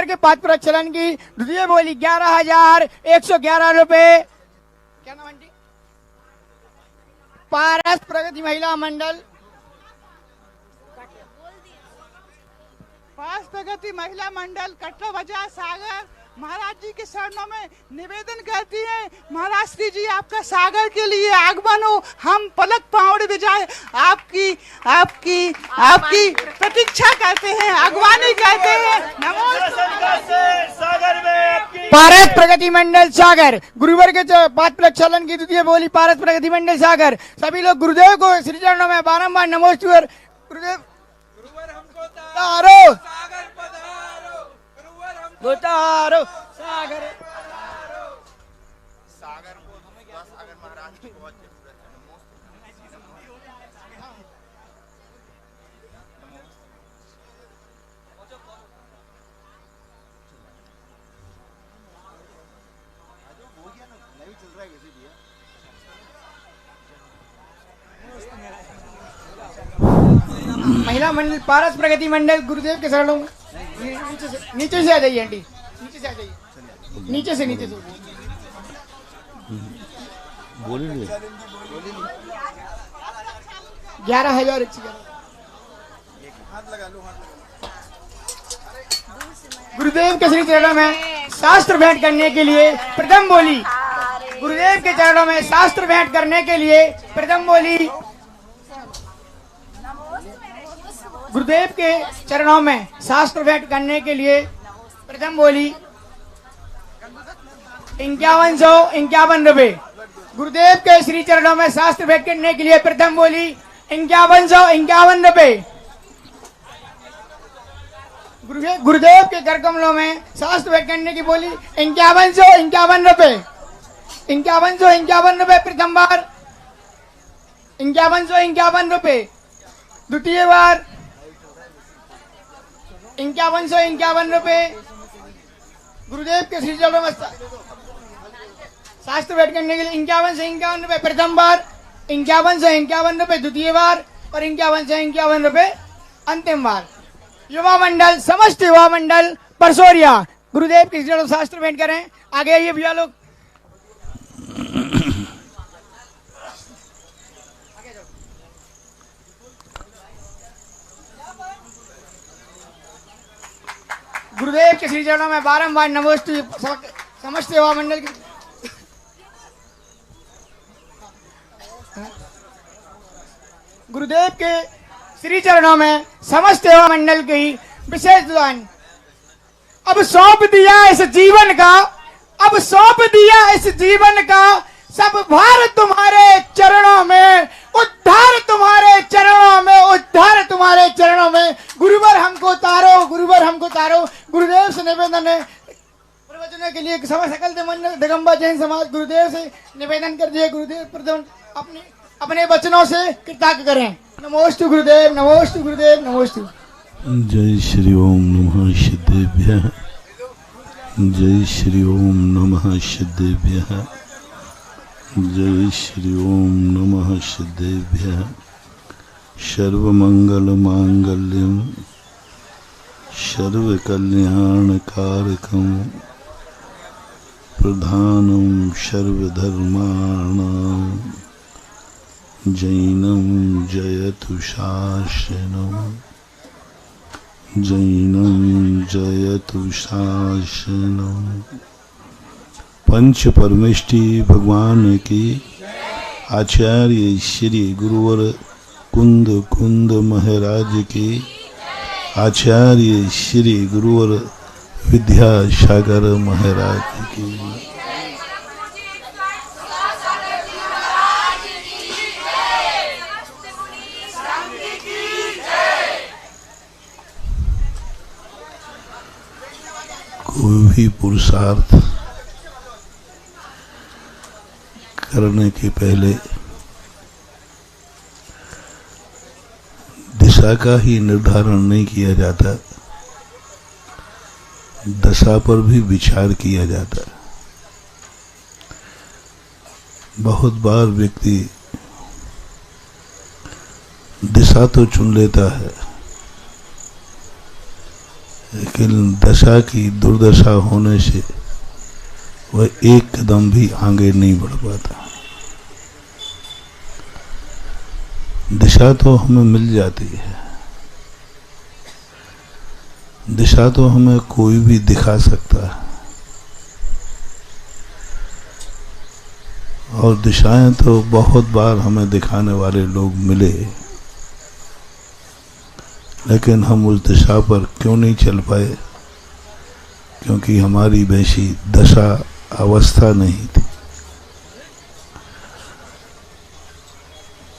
के पात्र प्रचलन की द्वितीय बोली 11,111 रुपए। क्या नाम आंटी? पारस प्रगति महिला मंडल। पास प्रगति महिला मंडल कटरा बाजार सागर महाराज जी के चरणों में निवेदन करती है। महाराज श्री जी आपका सागर के लिए आगमन हो, हम पलक पावड़ बजाए आपकी आपकी आपकी प्रतीक्षा करते हैं, अगवानी करते हैं। सागर में पारस प्रगति मंडल सागर गुरुवर के पात्र प्रचलन की द्वितीय बोली पारस प्रगति मंडल सागर। सभी लोग गुरुदेव को श्री चरणों में बारंबार नमोस्तुति। गुरुदेव तारो सागर पधारो, गुरुवर हमको तारो सागर सागर को सागर महाराज की बहुत जरूरत है। महिला मंडल पारस प्रगति मंडल गुरुदेव के शरणों में। नीचे से आ जाइए आंटी, नीचे से आ जाइए, नीचे से 11,000 गुरुदेव के श्री चरणों में शास्त्र भेंट करने के लिए प्रथम बोली। गुरुदेव के चरणों में शास्त्र भेंट करने के लिए प्रथम बोली। गुरुदेव के चरणों में शास्त्र भेंट करने के लिए प्रथम बोली 5151 रुपए। गुरुदेव के श्री चरणों में शास्त्र भेंट करने के लिए प्रथम बोली 5151 रुपए। गुरुदेव के कर कमलों में शास्त्र भेंट करने की बोली 5151 रुपए। 5151 रुपए प्रथम बार, 5151 रुपए द्वितीय बार, 5151 रुपए। गुरुदेव के श्री चरणों में शास्त्र भेंट करने के लिए 5151 रुपए प्रथम बार, 5151 रुपए द्वितीय बार और 5151 रुपए अंतिम बार। युवा मंडल समस्त युवा मंडल परसोरिया गुरुदेव के श्री चरणों में शास्त्र भेंट करें। आगे आइए भैया लोग। गुरुदेव के श्री चरणों में बारंबार नमोस्तुति। समस्त सेवा मंडल की गुरुदेव के श्री चरणों में समस्त सेवा मंडल की विशेष दान। अब सौंप दिया इस जीवन का, अब सौंप दिया इस जीवन का, सब भार तुम्हारे चरणों में, उद्धार तुम्हारे चरणों में, उद्धार तुम्हारे चरणों में। गुरुवर हमको तारो, गुरुवर हमको तारो। गुरुदेव से निवेदन है प्रवचन के लिए सकल मंडल दिगंबर जैन समाज गुरुदेव से निवेदन कर दिए। गुरुदेव प्रथम अपने वचनों से कृतज्ञ करें। नमोस्तु गुरुदेव, नमोस्तु गुरुदेव, नमोस्तु। जय श्री ओम नमः सिद्धेभ्यः, जय श्री ओम नमः सिद्धेभ्यः, जय श्री ओम नमः सिद्धेभ्यः। सर्वमंगल मांगल्यम सर्वकल्याणकारकम प्रधानम सर्वधर्माणां जैनम जयतु शासनम, जैनम जयतु शासनम। पंच परमेष्टि भगवान की आचार्य श्री गुरुवर कुंद कुंद महाराज की, आचार्य श्री गुरुवर विद्यासागर महाराज की। कोई भी पुरुषार्थ करने के पहले दिशा का ही निर्धारण नहीं किया जाता, दशा पर भी विचार किया जाता। बहुत बार व्यक्ति दिशा तो चुन लेता है लेकिन दशा की दुर्दशा होने से वह एक कदम भी आगे नहीं बढ़ पाता। दिशा तो हमें मिल जाती है, दिशा तो हमें कोई भी दिखा सकता है, और दिशाएं तो बहुत बार हमें दिखाने वाले लोग मिले, लेकिन हम उस दिशा पर क्यों नहीं चल पाए? क्योंकि हमारी वैसी दशा अवस्था नहीं थी।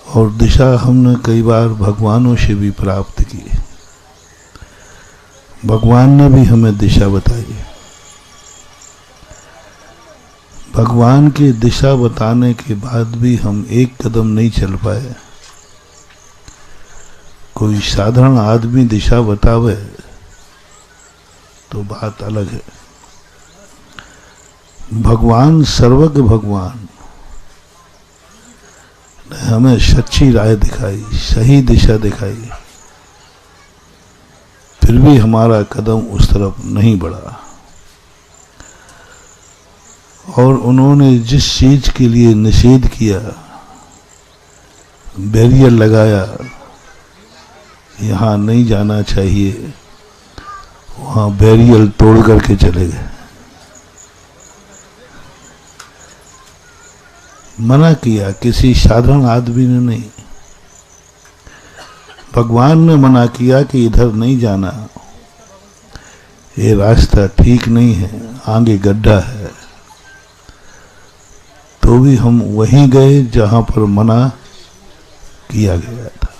और दिशा हमने कई बार भगवानों से भी प्राप्त की। भगवान ने भी हमें दिशा बताई। भगवान की दिशा बताने के बाद भी हम एक कदम नहीं चल पाए। कोई साधारण आदमी दिशा बतावे तो बात अलग है। भगवान सर्वज्ञ भगवान ने हमें सच्ची राह दिखाई, सही दिशा दिखाई, फिर भी हमारा कदम उस तरफ नहीं बढ़ा। और उन्होंने जिस चीज के लिए निषेध किया, बैरियर लगाया, यहाँ नहीं जाना चाहिए, वहाँ बैरियर तोड़ करके चले गए। मना किया किसी साधारण आदमी ने नहीं, भगवान ने मना किया कि इधर नहीं जाना, ये रास्ता ठीक नहीं है, आगे गड्ढा है। तो भी हम वहीं गए जहां पर मना किया गया था।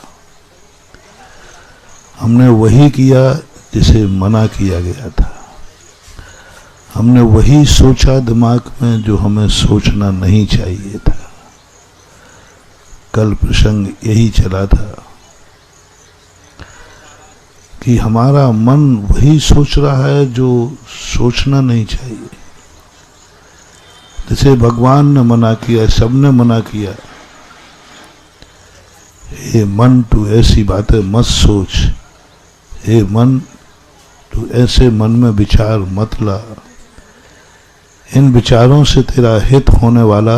हमने वही किया जिसे मना किया गया था। हमने वही सोचा दिमाग में जो हमें सोचना नहीं चाहिए था। कल प्रसंग यही चला था कि हमारा मन वही सोच रहा है जो सोचना नहीं चाहिए। जैसे भगवान ने मना किया, सबने मना किया, हे मन तू ऐसी बातें मत सोच, हे मन तू ऐसे मन में विचार मत ला, इन विचारों से तेरा हित होने वाला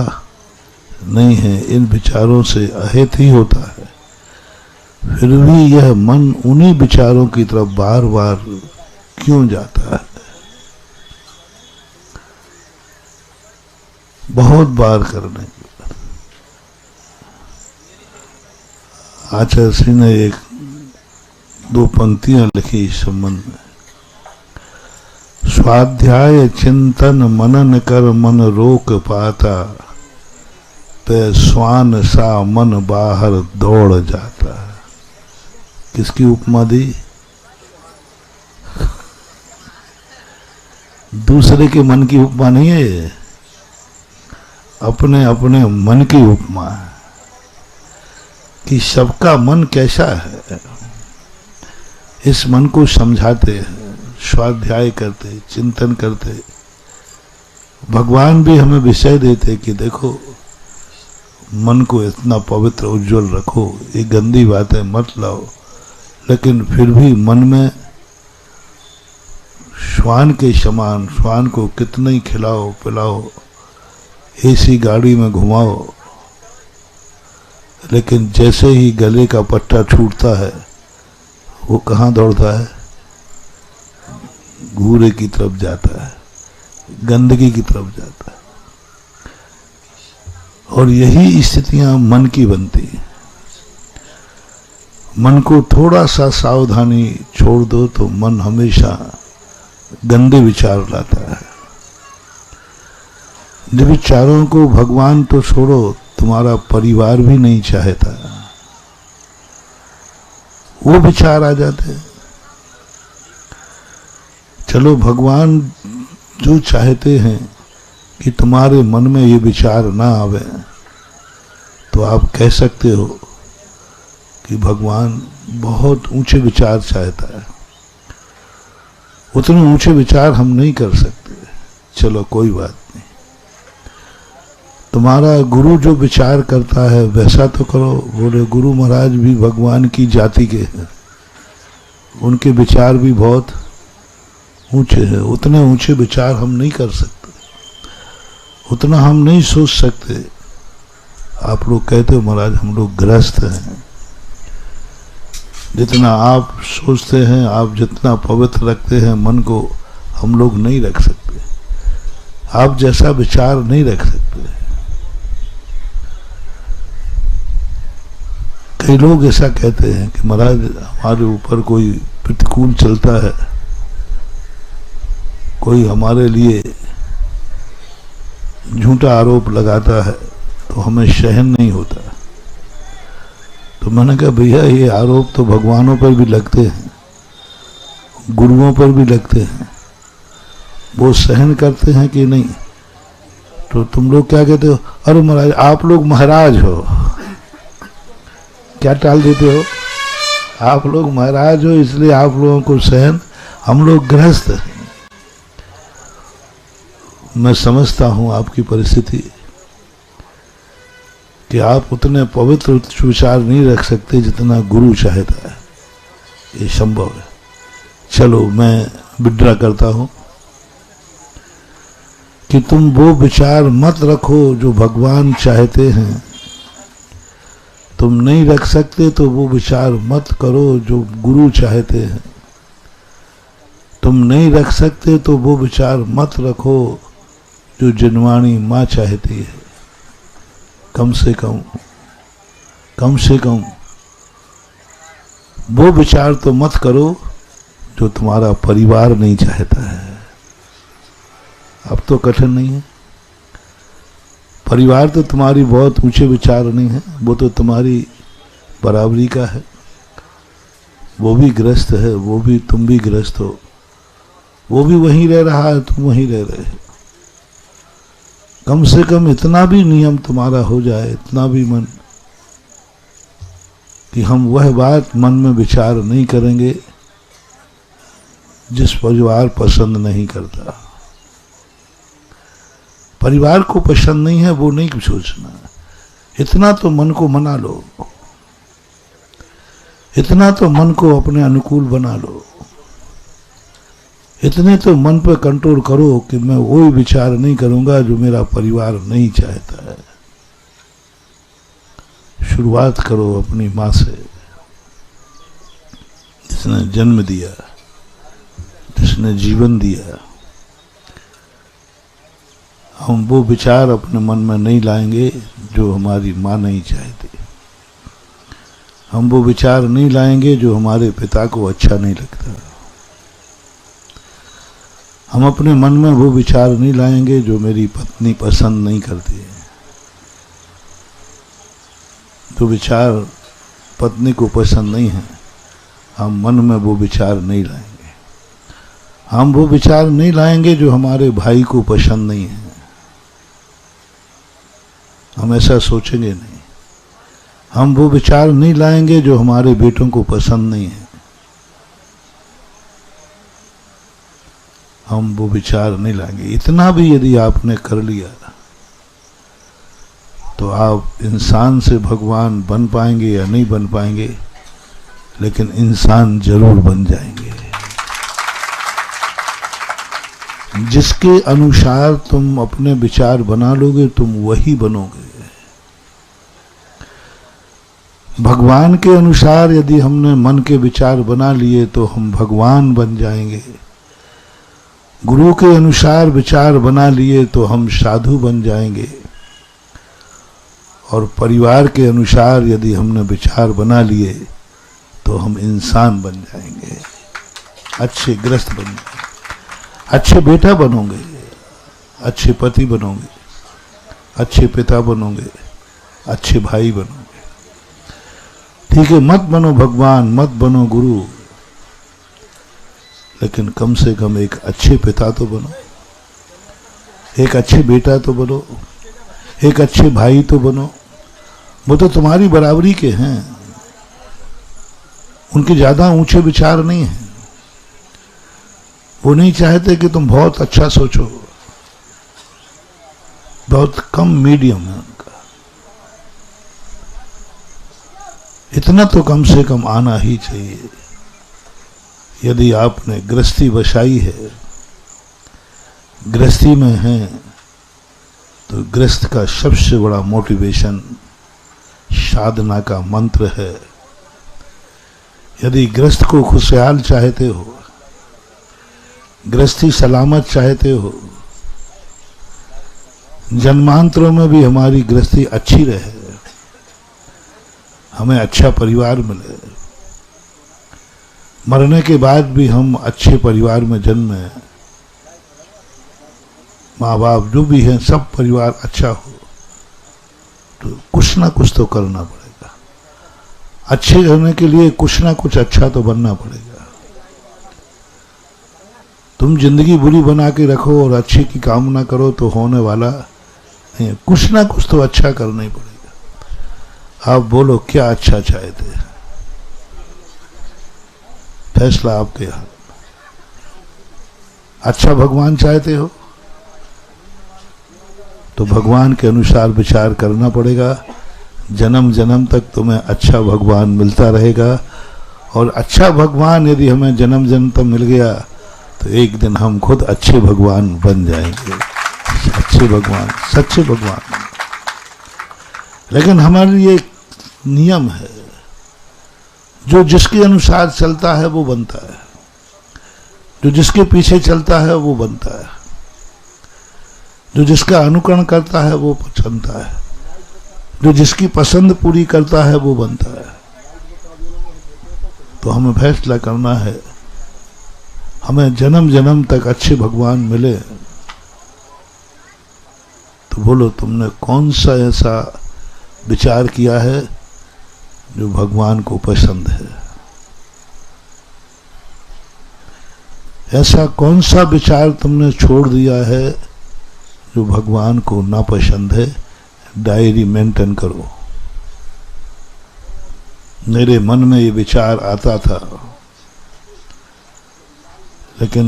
नहीं है, इन विचारों से अहित ही होता है। फिर भी यह मन उन्हीं विचारों की तरफ बार बार क्यों जाता है? बहुत बार करने के बाद आचार्य श्री ने एक दो पंक्तियां लिखी इस संबंध में। स्वाध्याय चिंतन मनन कर मन रोक पाता, पे स्वान सा मन बाहर दौड़ जाता है। किसकी उपमा दी? दूसरे के मन की उपमा नहीं है, अपने अपने मन की उपमा है कि सबका मन कैसा है। इस मन को समझाते हैं, स्वाध्याय करते, चिंतन करते। भगवान भी हमें विषय देते कि देखो मन को इतना पवित्र उज्जवल रखो, ये गंदी बातें मत लाओ, लेकिन फिर भी मन में श्वान के समान, श्वान को कितना ही खिलाओ पिलाओ, ऐसी गाड़ी में घुमाओ, लेकिन जैसे ही गले का पट्टा छूटता है वो कहाँ दौड़ता है? घूरे की तरफ जाता है, गंदगी की तरफ जाता है। और यही स्थितियां मन की बनती हैं। मन को थोड़ा सा सावधानी छोड़ दो तो मन हमेशा गंदे विचार लाता है। जब विचारों को भगवान तो छोड़ो, तुम्हारा परिवार भी नहीं चाहता, वो विचार आ जाते हैं। चलो भगवान जो चाहते हैं कि तुम्हारे मन में ये विचार ना आवे, तो आप कह सकते हो कि भगवान बहुत ऊंचे विचार चाहता है। उतने ऊंचे विचार हम नहीं कर सकते, चलो कोई बात नहीं। तुम्हारा गुरु जो विचार करता है वैसा तो करो। बोले गुरु महाराज भी भगवान की जाति के हैं, उनके विचार भी बहुत ऊंचे हैं, उतने ऊंचे विचार हम नहीं कर सकते, उतना हम नहीं सोच सकते। आप लोग कहते हो महाराज हम लोग गृहस्थ हैं, जितना आप सोचते हैं, आप जितना पवित्र रखते हैं मन को, हम लोग नहीं रख सकते। आप जैसा विचार नहीं रख सकते। कई लोग ऐसा कहते हैं कि महाराज हमारे ऊपर कोई प्रतिकूल चलता है, कोई हमारे लिए झूठा आरोप लगाता है तो हमें सहन नहीं होता। तो मैंने कहा भैया ये आरोप तो भगवानों पर भी लगते हैं, गुरुओं पर भी लगते हैं, वो सहन करते हैं कि नहीं? तो तुम लोग क्या कहते हो, अरे महाराज आप लोग महाराज हो, क्या टाल देते हो? आप लोग महाराज हो इसलिए आप लोगों को सहन, हम लोग गृहस्थ हैं। मैं समझता हूं आपकी परिस्थिति कि आप उतने पवित्र विचार नहीं रख सकते जितना गुरु चाहता है, ये संभव है। चलो मैं विड्रा करता हूं कि तुम वो विचार मत रखो जो भगवान चाहते हैं। तुम नहीं रख सकते तो वो विचार मत करो जो गुरु चाहते हैं। तुम नहीं रख सकते तो वो विचार मत रखो जो जिनवाणी माँ चाहती है। कम से कम वो विचार तो मत करो जो तुम्हारा परिवार नहीं चाहता है। अब तो कठिन नहीं है, परिवार तो तुम्हारी बहुत ऊंचे विचार नहीं है, वो तो तुम्हारी बराबरी का है, वो भी गृहस्थ है, वो भी तुम भी गृहस्थ हो, वो भी वहीं रह रहा है, तुम वहीं रह रहे हो। कम से कम इतना भी नियम तुम्हारा हो जाए, इतना भी मन कि हम वह बात मन में विचार नहीं करेंगे जिस परिवार पसंद नहीं करता। परिवार को पसंद नहीं है वो नहीं सोचना, इतना तो मन को मना लो, इतना तो मन को अपने अनुकूल बना लो, इतने तो मन पर कंट्रोल करो कि मैं वही विचार नहीं करूंगा जो मेरा परिवार नहीं चाहता है। शुरुआत करो अपनी माँ से, जिसने जन्म दिया, जिसने जीवन दिया। हम वो विचार अपने मन में नहीं लाएंगे जो हमारी माँ नहीं चाहती। हम वो विचार नहीं लाएंगे जो हमारे पिता को अच्छा नहीं लगता। हम अपने मन में वो विचार नहीं लाएंगे जो मेरी पत्नी पसंद नहीं करती है। जो विचार पत्नी को पसंद नहीं है, हम मन में वो विचार नहीं लाएंगे। हम वो विचार नहीं लाएंगे जो हमारे भाई को पसंद नहीं है, हम ऐसा सोचेंगे नहीं। हम वो विचार नहीं लाएंगे जो हमारे बेटों को पसंद नहीं है, हम वो विचार नहीं लाएंगे। इतना भी यदि आपने कर लिया तो आप इंसान से भगवान बन पाएंगे या नहीं बन पाएंगे, लेकिन इंसान जरूर बन जाएंगे। जिसके अनुसार तुम अपने विचार बना लोगे तुम वही बनोगे। भगवान के अनुसार यदि हमने मन के विचार बना लिए तो हम भगवान बन जाएंगे। गुरु के अनुसार विचार बना लिए तो हम साधु बन जाएंगे। और परिवार के अनुसार यदि हमने विचार बना लिए तो हम इंसान बन जाएंगे, अच्छे गृहस्थ बन जाएंगे, अच्छे बेटा बनोगे, अच्छे पति बनोगे, अच्छे पिता बनोगे, अच्छे भाई बनोगे। ठीक है, मत बनो भगवान, मत बनो गुरु, लेकिन कम से कम एक अच्छे पिता तो बनो, एक अच्छे बेटा तो बनो, एक अच्छे भाई तो बनो। वो तो तुम्हारी बराबरी के हैं, उनके ज्यादा ऊंचे विचार नहीं हैं। वो नहीं चाहते कि तुम बहुत अच्छा सोचो, बहुत कम मीडियम है उनका। इतना तो कम से कम आना ही चाहिए। यदि आपने गृहस्थी बसाई है, गृहस्थी में हैं, तो गृहस्थ का सबसे बड़ा मोटिवेशन साधना का मंत्र है। यदि गृहस्थ को खुशहाल चाहते हो, गृहस्थी सलामत चाहते हो, जन्मांतरों में भी हमारी गृहस्थी अच्छी रहे, हमें अच्छा परिवार मिले, मरने के बाद भी हम अच्छे परिवार में जन्मे, माँ बाप जो भी हैं सब परिवार अच्छा हो, तो कुछ ना कुछ तो करना पड़ेगा। अच्छे रहने के लिए कुछ ना कुछ अच्छा तो बनना पड़ेगा। तुम जिंदगी बुरी बना के रखो और अच्छे की कामना करो तो होने वाला नहीं, कुछ ना कुछ तो अच्छा करना ही पड़ेगा। आप बोलो क्या अच्छा चाहते हैं, फैसला आपके हाथ। अच्छा भगवान चाहते हो तो भगवान के अनुसार विचार करना पड़ेगा। जन्म जन्म तक तुम्हें अच्छा भगवान मिलता रहेगा, और अच्छा भगवान यदि हमें जन्म जन्म तक मिल गया तो एक दिन हम खुद अच्छे भगवान बन जाएंगे, अच्छे भगवान, सच्चे भगवान। लेकिन हमारे लिए एक नियम है, जो जिसके अनुसार चलता है वो बनता है, जो जिसके पीछे चलता है वो बनता है, जो जिसका अनुकरण करता है वो बनता है, जो जिसकी पसंद पूरी करता है वो बनता है। तो हमें फैसला करना है, हमें जन्म जन्म तक अच्छे भगवान मिले। तो बोलो तुमने कौन सा ऐसा विचार किया है जो भगवान को पसंद है? ऐसा कौन सा विचार तुमने छोड़ दिया है जो भगवान को नापसंद है? डायरी मेंटेन करो। मेरे मन में ये विचार आता था, लेकिन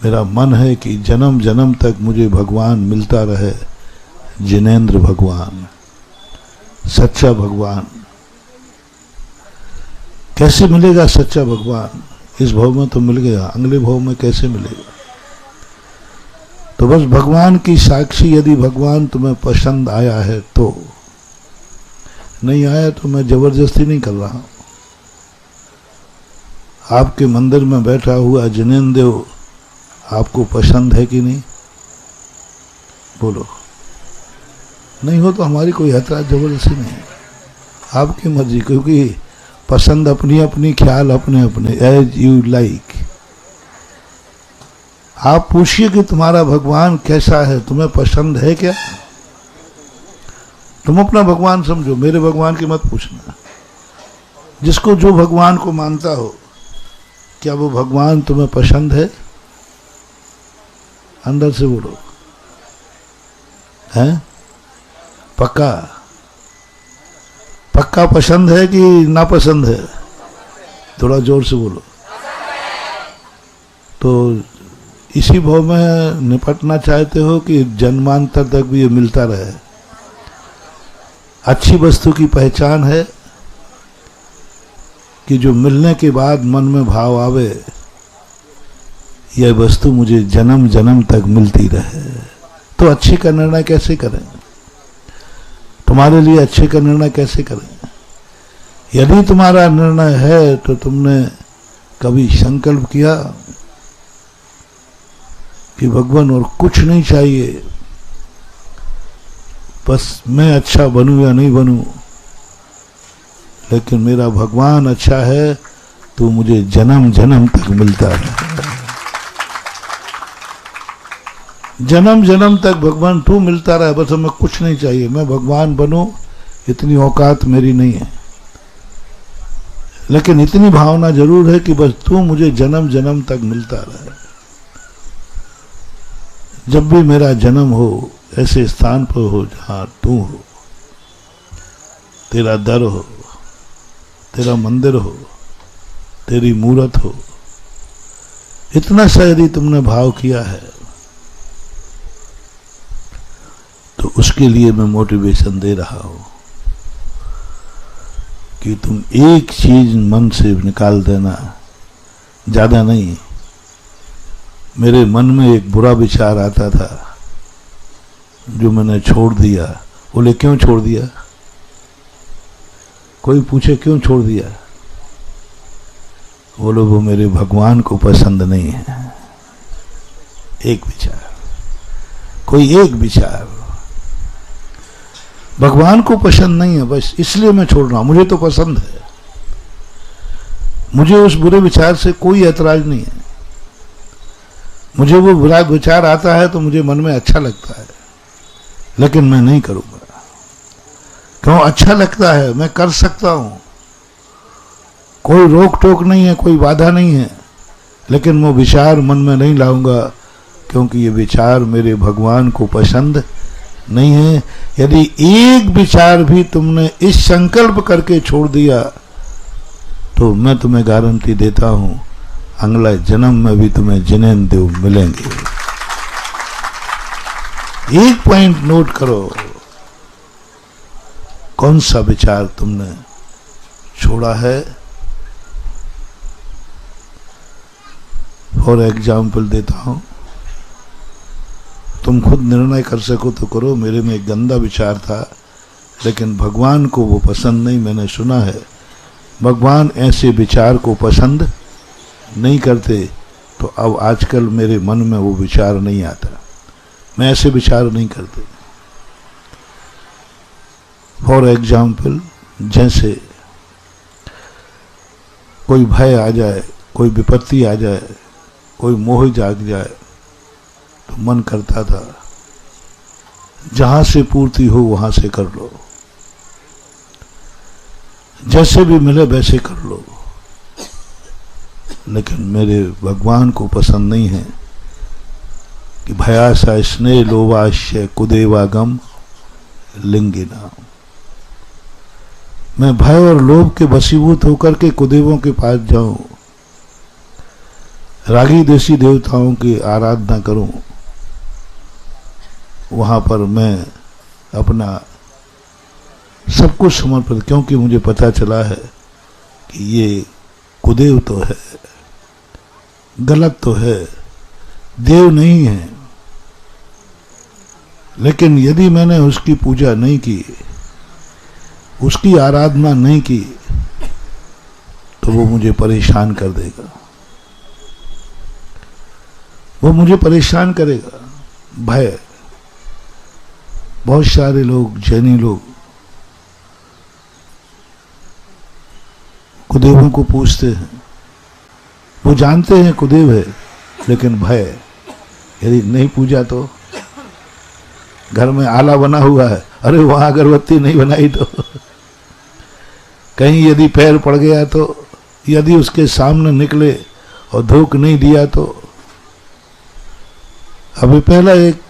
मेरा मन है कि जन्म जन्म तक मुझे भगवान मिलता रहे, जिनेंद्र भगवान, सच्चा भगवान। कैसे मिलेगा सच्चा भगवान? इस भाव में तो मिल गया, अगले भाव में कैसे मिलेगा? तो बस भगवान की साक्षी, यदि भगवान तुम्हें पसंद आया है तो, नहीं आया तो मैं जबरदस्ती नहीं कर रहा। आपके मंदिर में बैठा हुआ जिनेंद्र देव आपको पसंद है कि नहीं? बोलो। नहीं हो तो हमारी कोई ऐतराज जबरदस्ती नहीं, आपकी मर्जी, क्योंकि पसंद अपनी अपनी, ख्याल अपने अपने, एज यू लाइक। आप पूछिए कि तुम्हारा भगवान कैसा है, तुम्हें पसंद है क्या? तुम अपना भगवान समझो, मेरे भगवान की मत पूछना। जिसको जो भगवान को मानता हो, क्या वो भगवान तुम्हें पसंद है? अंदर से बोलो, हैं? पक्का पक्का पसंद है कि नापसंद है? थोड़ा जोर से बोलो। तो इसी भाव में निपटना चाहते हो कि जन्मांतर तक भी ये मिलता रहे? अच्छी वस्तु की पहचान है कि जो मिलने के बाद मन में भाव आवे, यह वस्तु मुझे जन्म जन्म तक मिलती रहे। तो अच्छे का निर्णय कैसे करें? तुम्हारे लिए अच्छे का निर्णय कैसे करें? यदि तुम्हारा निर्णय है तो तुमने कभी संकल्प किया कि भगवान और कुछ नहीं चाहिए, बस मैं अच्छा बनूं या नहीं बनूं, लेकिन मेरा भगवान अच्छा है तो मुझे जन्म जन्म तक मिलता है। जन्म जन्म तक भगवान तू मिलता रहे, बस हमें कुछ नहीं चाहिए, मैं भगवान बनूं इतनी औकात मेरी नहीं है, लेकिन इतनी भावना जरूर है कि बस तू मुझे जन्म जन्म तक मिलता रहे। जब भी मेरा जन्म हो, ऐसे स्थान पर हो जहां तू हो, तेरा दर हो, तेरा मंदिर हो, तेरी मूरत हो। इतना सा यदि तुमने भाव किया है तो उसके लिए मैं मोटिवेशन दे रहा हूं। कि तुम एक चीज मन से निकाल देना, ज्यादा नहीं। मेरे मन में एक बुरा विचार आता था जो मैंने छोड़ दिया। बोले क्यों छोड़ दिया? कोई पूछे क्यों छोड़ दिया? बोलो वो मेरे भगवान को पसंद नहीं है। एक विचार, कोई एक विचार भगवान को पसंद नहीं है, बस इसलिए मैं छोड़ रहा हूं। मुझे तो पसंद है, मुझे उस बुरे विचार से कोई ऐतराज नहीं है। मुझे वो बुरा विचार आता है तो मुझे मन में अच्छा लगता है, लेकिन मैं नहीं करूंगा। क्यों? अच्छा लगता है, मैं कर सकता हूं, कोई रोक टोक नहीं है, कोई बाधा नहीं है, लेकिन वो विचार मन में नहीं लाऊंगा, क्योंकि ये विचार मेरे भगवान को पसंद नहीं है। यदि एक विचार भी तुमने इस संकल्प करके छोड़ दिया तो मैं तुम्हें गारंटी देता हूं अगला जन्म में भी तुम्हें जिनेंद्र मिलेंगे। एक पॉइंट नोट करो, कौन सा विचार तुमने छोड़ा है। फॉर एग्जाम्पल देता हूं, तुम खुद निर्णय कर सको तो करो। मेरे में एक गंदा विचार था, लेकिन भगवान को वो पसंद नहीं। मैंने सुना है भगवान ऐसे विचार को पसंद नहीं करते, तो अब आजकल मेरे मन में वो विचार नहीं आता। मैं ऐसे विचार नहीं करते। फॉर एग्जाम्पल, जैसे कोई भय आ जाए, कोई विपत्ति आ जाए, कोई मोह जाग जाए, तो मन करता था जहां से पूर्ति हो वहां से कर लो, जैसे भी मिले वैसे कर लो। लेकिन मेरे भगवान को पसंद नहीं है कि भयासा स्नेह लोवाश्य कुदेवागम लिंगिना। मैं भय और लोभ के वशीभूत होकर के कुदेवों के पास जाऊं, रागी देशी देवताओं की आराधना करूं, वहां पर मैं अपना सब कुछ समर्पित, क्योंकि मुझे पता चला है कि ये कुदेव तो है, गलत तो है, देव नहीं है। लेकिन यदि मैंने उसकी पूजा नहीं की, उसकी आराधना नहीं की, तो वो मुझे परेशान कर देगा, वो मुझे परेशान करेगा। भय, बहुत सारे लोग, जैनी लोग कुदेवों को पूछते हैं, वो जानते हैं कुदेव है, लेकिन भय, यदि नहीं पूजा तो। घर में आला बना हुआ है, अरे वहां अगरबत्ती नहीं बनाई तो, कहीं यदि पैर पड़ गया तो, यदि उसके सामने निकले और धोख नहीं दिया तो। अभी पहला एक,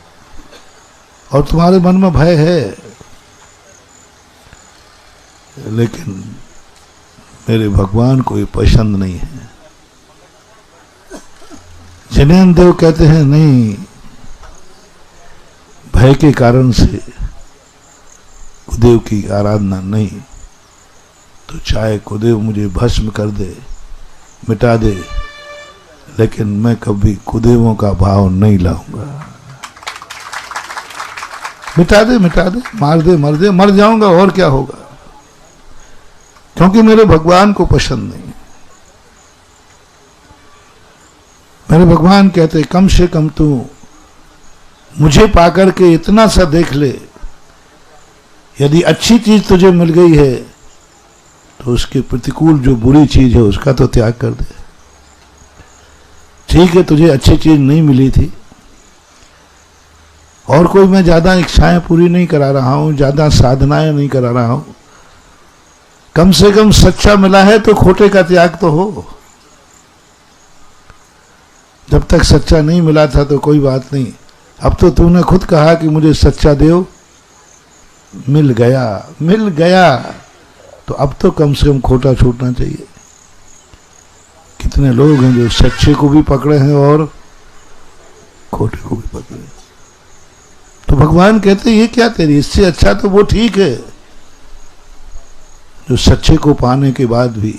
और तुम्हारे मन में भय है, लेकिन मेरे भगवान को ये पसंद नहीं है। जिनेंद्र देव कहते हैं नहीं, भय के कारण से कुदेव की आराधना नहीं, तो चाहे कुदेव मुझे भस्म कर दे, मिटा दे, लेकिन मैं कभी कुदेवों का भाव नहीं लाऊंगा। मिटा दे, मिटा दे, मार दे, मर दे, मर जाऊंगा, और क्या होगा, क्योंकि मेरे भगवान को पसंद नहीं। मेरे भगवान कहते कम से कम तू मुझे पाकर के इतना सा देख ले, यदि अच्छी चीज तुझे मिल गई है तो उसके प्रतिकूल जो बुरी चीज है उसका तो त्याग कर दे। ठीक है, तुझे अच्छी चीज नहीं मिली थी, और कोई मैं ज्यादा इच्छाएं पूरी नहीं करा रहा हूं, ज्यादा साधनाएं नहीं करा रहा हूं, कम से कम सच्चा मिला है तो खोटे का त्याग तो हो। जब तक सच्चा नहीं मिला था तो कोई बात नहीं, अब तो तूने खुद कहा कि मुझे सच्चा देव मिल गया, मिल गया, तो अब तो कम से कम खोटा छूटना चाहिए। कितने लोग हैं जो सच्चे को भी पकड़े हैं और खोटे को भी पकड़े। तो भगवान कहते ये क्या तेरी, इससे अच्छा तो वो ठीक है जो सच्चे को पाने के बाद भी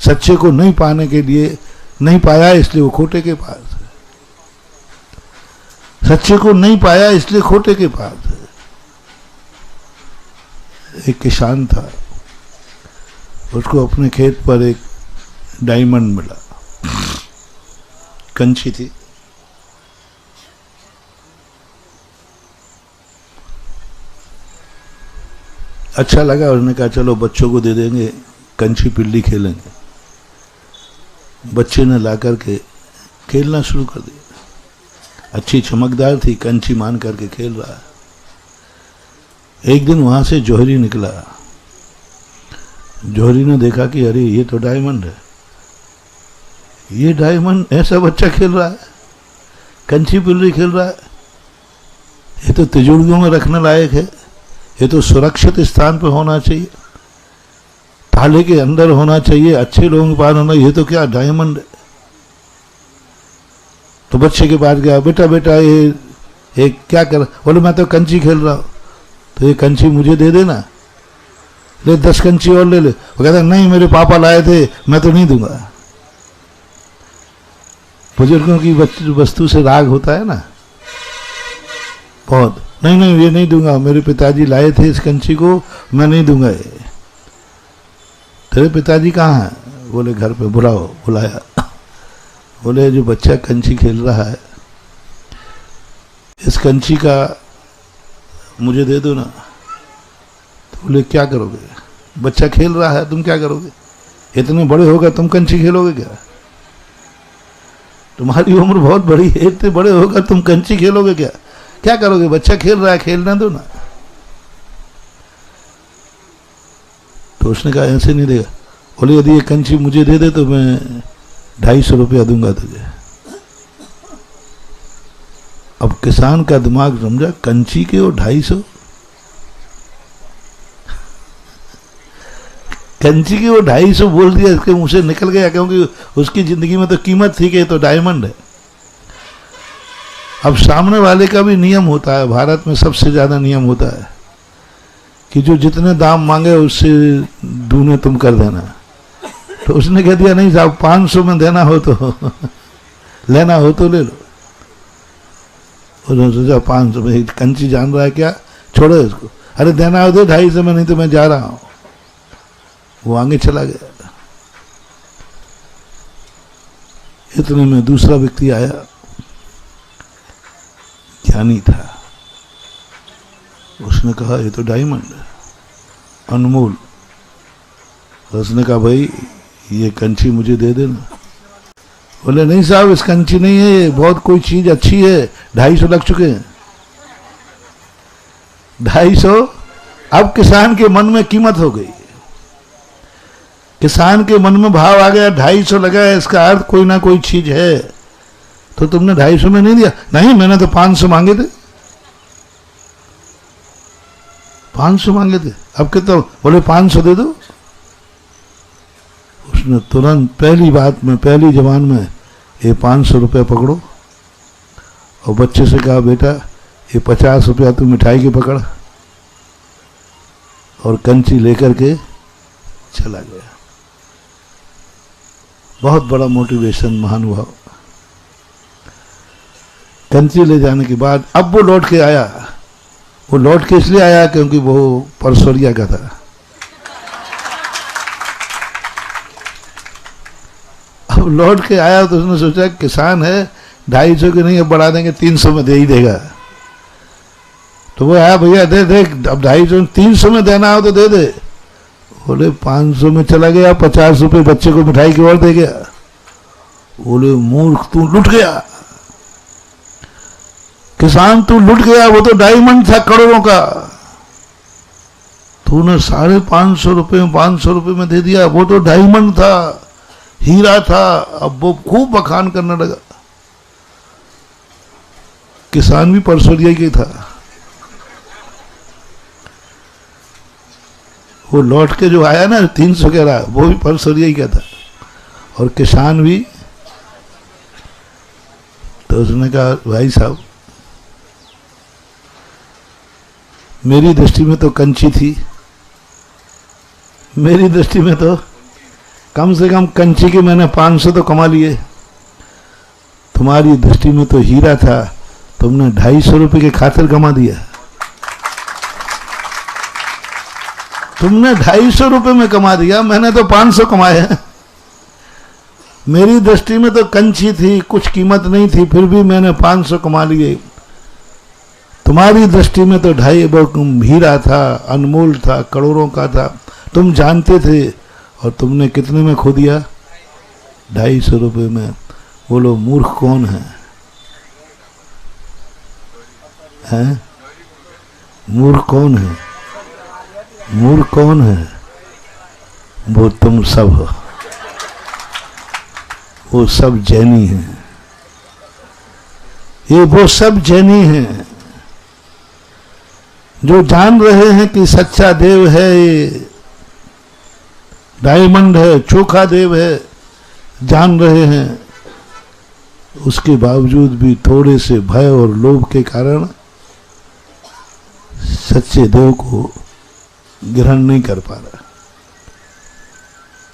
सच्चे को नहीं पाने के लिए नहीं पाया, इसलिए वो खोटे के पास है। सच्चे को नहीं पाया इसलिए खोटे के पास है। एक किसान था, उसको अपने खेत पर एक डायमंड मिला, कंची थी। अच्छा लगा, उसने कहा चलो बच्चों को दे देंगे, कंची पिल्ली खेलेंगे। बच्चे ने ला करके खेलना शुरू कर दिया। अच्छी चमकदार थी, कंची मान करके खेल रहा है। एक दिन वहां से जौहरी निकला। जौहरी ने देखा कि अरे ये तो डायमंड है, ये डायमंड ऐसा बच्चा खेल रहा है, कंची पिल्ली खेल रहा है, ये तो तिजोरियों में रखने लायक है, ये तो सुरक्षित स्थान पर होना चाहिए, थाले के अंदर होना चाहिए, अच्छे लोगों के पास होना, ये तो क्या डायमंड है। तो बच्चे के पास गया, बेटा बेटा ये क्या कर, बोले मैं तो कंची खेल रहा हूं, तो ये कंची मुझे दे देना, ले 10 कंची और ले ले। वो कहता नहीं मेरे पापा लाए थे, मैं तो नहीं दूंगा। बुजुर्गों की वस्तु से राग होता है ना बहुत, नहीं नहीं ये नहीं दूंगा, मेरे पिताजी लाए थे इस कंची को, मैं नहीं दूंगा ये। तेरे पिताजी कहाँ हैं? बोले घर पे, बुलाओ। बुलाया, बोले जो बच्चा कंची खेल रहा है, इस कंची का मुझे दे दो ना। तो बोले क्या करोगे, बच्चा खेल रहा है, तुम क्या करोगे? इतने बड़े होगा तुम कंची खेलोगे क्या? तुम्हारी उम्र बहुत बड़ी है, इतने बड़े होगा तुम कंची खेलोगे क्या? क्या करोगे, बच्चा खेल रहा है, खेलना दो ना। तो उसने कहा ऐसे नहीं देगा। बोले यदि ये कंची मुझे दे दे तो मैं 250 रुपया दूंगा तुझे। अब किसान का दिमाग समझा, कंची के वो 250, कंची के वो 250 बोल दिया, इसके मुंह से निकल गया, क्योंकि उसकी जिंदगी में तो कीमत थी कि ये तो डायमंड है। अब सामने वाले का भी नियम होता है, भारत में सबसे ज्यादा नियम होता है कि जो जितने दाम मांगे उससे दूने तुम कर देना। तो उसने कह दिया नहीं साहब 500 में देना हो तो लेना हो तो ले लो। उसने सोचा 500 में, कंची जान रहा है क्या, छोड़ो इसको, अरे देना हो तो 250 में, नहीं तो मैं जा रहा हूं। वो आगे चला गया। इतने में दूसरा व्यक्ति आया, ज्ञानी था। उसने कहा ये तो डायमंड है, अनमोल। उसने कहा भाई ये कंची मुझे दे देना। बोले नहीं साहब इस कंची नहीं है, ये बहुत कोई चीज अच्छी है, 250 लग चुके हैं। 250। अब किसान के मन में कीमत हो गई, किसान के मन में भाव आ गया, 250 लगा है, इसका अर्थ कोई ना कोई चीज है। तो तुमने 250 में नहीं दिया? नहीं मैंने तो 500 मांगे थे, 500 मांगे थे। अब कितना? बोले 500 दे दो। उसने तुरंत पहली बात में, पहली जबान में ये 500 रुपया पकड़ो, और बच्चे से कहा बेटा ये 50 रुपया तू मिठाई के पकड़, और कंची लेकर के चला गया। बहुत बड़ा मोटिवेशन महानुभाव। कंची ले जाने के बाद अब वो लौट के आया। वो लौट के इसलिए आया क्योंकि वो परसोरिया का था। अब लौट के आया तो उसने सोचा किसान है, 250 के नहीं, अब बढ़ा देंगे, 300 में दे ही देगा। तो वो आया, भैया दे दे, अब 250 300 में देना हो तो दे दे। बोले 500 में चला गया, 50 रुपए बच्चे को मिठाई की और दे गया। बोले मूर्ख तू लुट गया, किसान तू लुट गया, वो तो डायमंड था करोड़ों का, तूने 550 रुपए 500 रुपए में दे दिया, वो तो डायमंड था, हीरा था। अब वो खूब बखान करने लगा। किसान भी परसोरिया ही था। वो लौट के जो आया ना 300 कह रहा, वो भी परसोरिया ही का था, और किसान भी। तो उसने कहा भाई साहब मेरी दृष्टि में तो कंची थी, मेरी दृष्टि में तो कम से कम कंची के मैंने 500 तो कमा लिए। तुम्हारी दृष्टि में तो हीरा था, तुमने 250 रुपए के खातिर कमा दिया। तुमने 250 रुपए में कमा दिया, मैंने तो 500 कमाए। मेरी दृष्टि में तो कंची थी, कुछ कीमत नहीं थी, फिर भी मैंने 500 कमा लिए। तुम्हारी दृष्टि में तो 2.5 हीरा था, अनमोल था, करोड़ों का था, तुम जानते थे, और तुमने कितने में खो दिया? 250 रुपए में। बोलो मूर्ख कौन है? हैं? मूर्ख कौन है? मूर्ख कौन है? वो तुम सब हो। वो सब जैनी हैं। ये वो सब जैनी हैं जो जान रहे हैं कि सच्चा देव है, ये डायमंड है, चोखा देव है, जान रहे हैं, उसके बावजूद भी थोड़े से भय और लोभ के कारण सच्चे देव को ग्रहण नहीं कर पा रहा।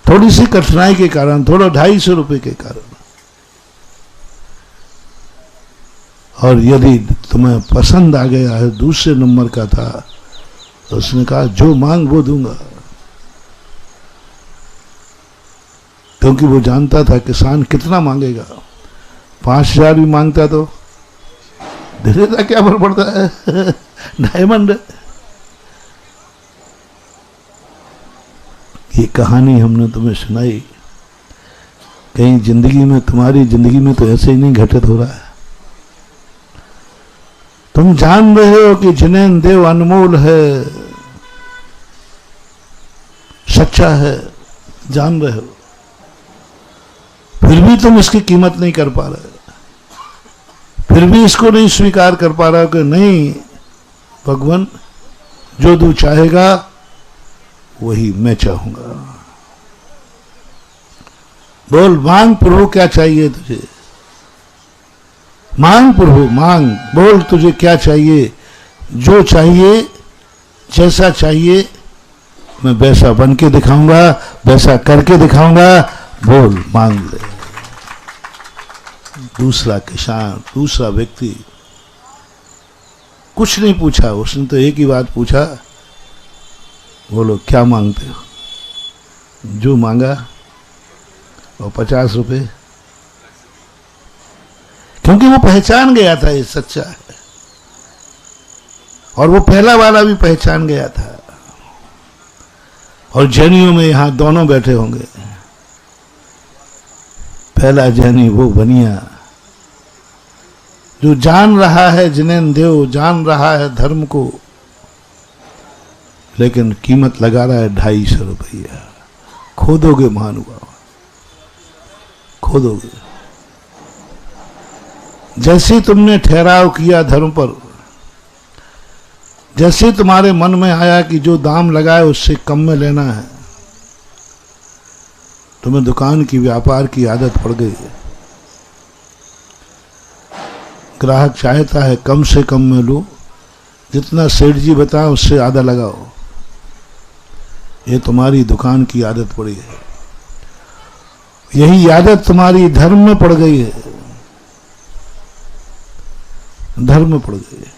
थोड़ी सी कठिनाई के कारण, थोड़ा 250 रुपए के कारण। और यदि तुम्हें पसंद आ गया है, दूसरे नंबर का था, तो उसने कहा जो मांग वो दूंगा, क्योंकि वो जानता था किसान कितना मांगेगा। 5000 भी मांगता तो दे देता, क्या फर्क पड़ता है, डायमंड। ये कहानी हमने तुम्हें सुनाई, कहीं जिंदगी में, तुम्हारी जिंदगी में तो ऐसे ही नहीं घटित हो रहा है। तुम जान रहे हो कि जिनेंद्र देव अनमोल है, सच्चा है, जान रहे हो, फिर भी तुम इसकी कीमत नहीं कर पा रहे, फिर भी इसको नहीं स्वीकार कर पा रहे हो कि नहीं भगवान, जो तू चाहेगा वही मैं चाहूंगा। बोल मांग प्रभु, क्या चाहिए तुझे? मांग प्रभु, मांग, बोल तुझे क्या चाहिए? जो चाहिए, जैसा चाहिए, मैं वैसा बन के दिखाऊंगा, वैसा करके दिखाऊंगा। बोल, मांग ले। दूसरा किसान, दूसरा व्यक्ति कुछ नहीं पूछा, उसने तो एक ही बात पूछा, बोलो क्या मांगते हो? जो मांगा वो 50 रुपए, क्योंकि वो पहचान गया था ये सच्चा है, और वो पहला वाला भी पहचान गया था। और जैनियों में यहां दोनों बैठे होंगे, पहला जैनी वो बनिया जो जान रहा है जिनेंद्र देव, जान रहा है धर्म को, लेकिन कीमत लगा रहा है 250 रुपया। खो दोगे महानुभाव, खो दोगे। जैसे तुमने ठहराव किया धर्म पर, जैसे तुम्हारे मन में आया कि जो दाम लगाए उससे कम में लेना है, तुम्हें दुकान की, व्यापार की आदत पड़ गई है। ग्राहक चाहता है कम से कम में लो, जितना सेठ जी बताए उससे आधा लगाओ। ये तुम्हारी दुकान की आदत पड़ी है, यही आदत तुम्हारी धर्म में पड़ गई है, धर्म में पड़ गई है।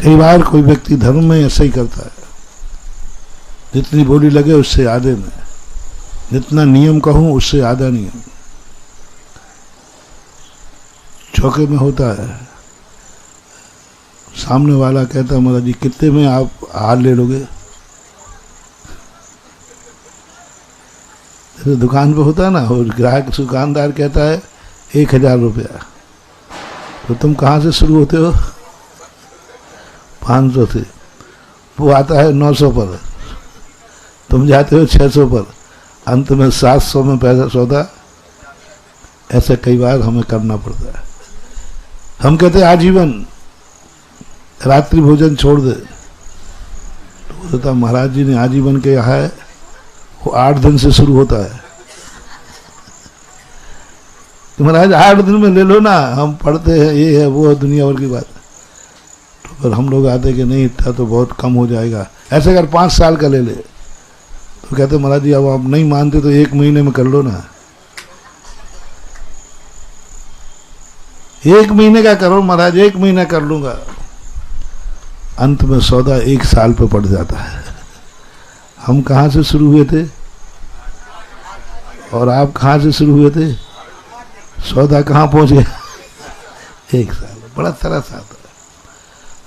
कई बार कोई व्यक्ति धर्म में ऐसा ही करता है, जितनी बोली लगे उससे आधे में, जितना नियम कहूं उससे आधा नियम। चौके में होता है, सामने वाला कहता है महाराज जी कितने में आप हार ले लोगे? तो दुकान पे होता है ना, और ग्राहक दुकानदार कहता है 1000 रुपया, तो तुम कहाँ से शुरू होते हो? 500 से। वो आता है 900 पर, तुम जाते हो 600 पर, अंत में 700 में पैसा सौदा। ऐसा कई बार हमें करना पड़ता है। हम कहते हैं आजीवन रात्रि भोजन छोड़ दे, तो बोलता महाराज जी ने आजीवन के यहाँ है, वो 8 दिन से शुरू होता है। तो महाराज 8 दिन में ले लो ना, हम पढ़ते हैं, ये है वो है, दुनिया भर की बात। तो फिर हम लोग आते कि नहीं, इतना तो बहुत कम हो जाएगा, ऐसे अगर 5 साल का ले ले तो कहते महाराज जी अब आप नहीं मानते तो 1 महीने में कर लो ना, 1 महीने का करो महाराज, 1 महीना कर लूंगा। अंत में सौदा 1 साल पे पड़ जाता है। हम कहाँ से शुरू हुए थे और आप कहाँ से शुरू हुए थे? सौदा कहाँ पहुंच गया? 1 साल। बड़ा तरस आता है,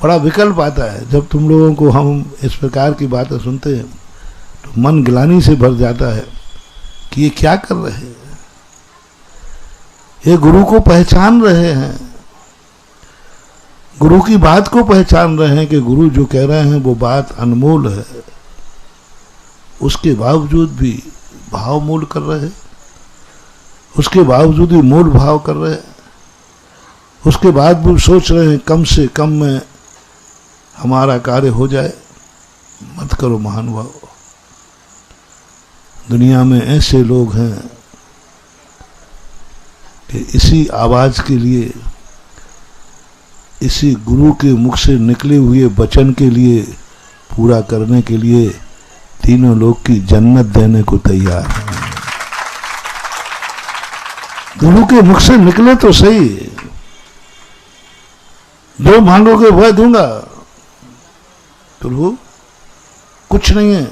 बड़ा विकल्प आता है। जब तुम लोगों को हम इस प्रकार की बातें सुनते हैं तो मन ग्लानि से भर जाता है कि ये क्या कर रहे हैं, ये गुरु को पहचान रहे हैं, गुरु की बात को पहचान रहे हैं कि गुरु जो कह रहे हैं वो बात अनमोल है, उसके बावजूद भी भाव मोल कर रहे हैं, उसके बावजूद भी मोल भाव कर रहे हैं, उसके बाद भी सोच रहे हैं कम से कम में हमारा कार्य हो जाए। मत करो महानुभाव। दुनिया में ऐसे लोग हैं कि इसी आवाज के लिए, इसी गुरु के मुख से निकले हुए वचन के लिए, पूरा करने के लिए तीनों लोग की जन्नत देने को तैयार हैं। गुरु के मुख से निकले तो सही, जो मांगोगे वह दूंगा। प्रभु कुछ नहीं है,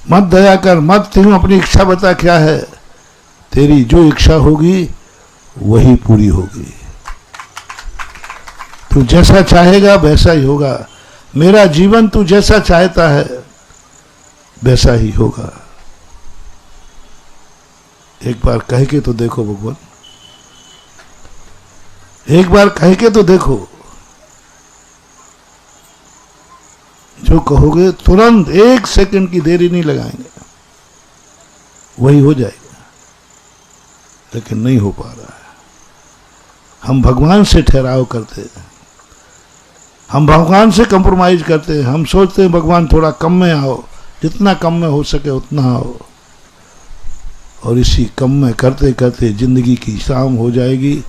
मत दया कर, मत तुम अपनी इच्छा बता क्या है। तेरी जो इच्छा होगी वही पूरी होगी। तू जैसा चाहेगा वैसा ही होगा। मेरा जीवन तू जैसा चाहता है वैसा ही होगा। एक बार कह के तो देखो भगवान, एक बार कह के तो देखो। जो कहोगे तुरंत 1 सेकंड की देरी नहीं लगाएंगे, वही हो जाएगा। लेकिन नहीं हो पा रहा है। हम भगवान से ठहराव करते हैं, हम भगवान से कंप्रोमाइज करते हैं। हम सोचते हैं भगवान थोड़ा कम में आओ, जितना कम में हो सके उतना आओ। और इसी कम में करते करते जिंदगी की शाम हो जाएगी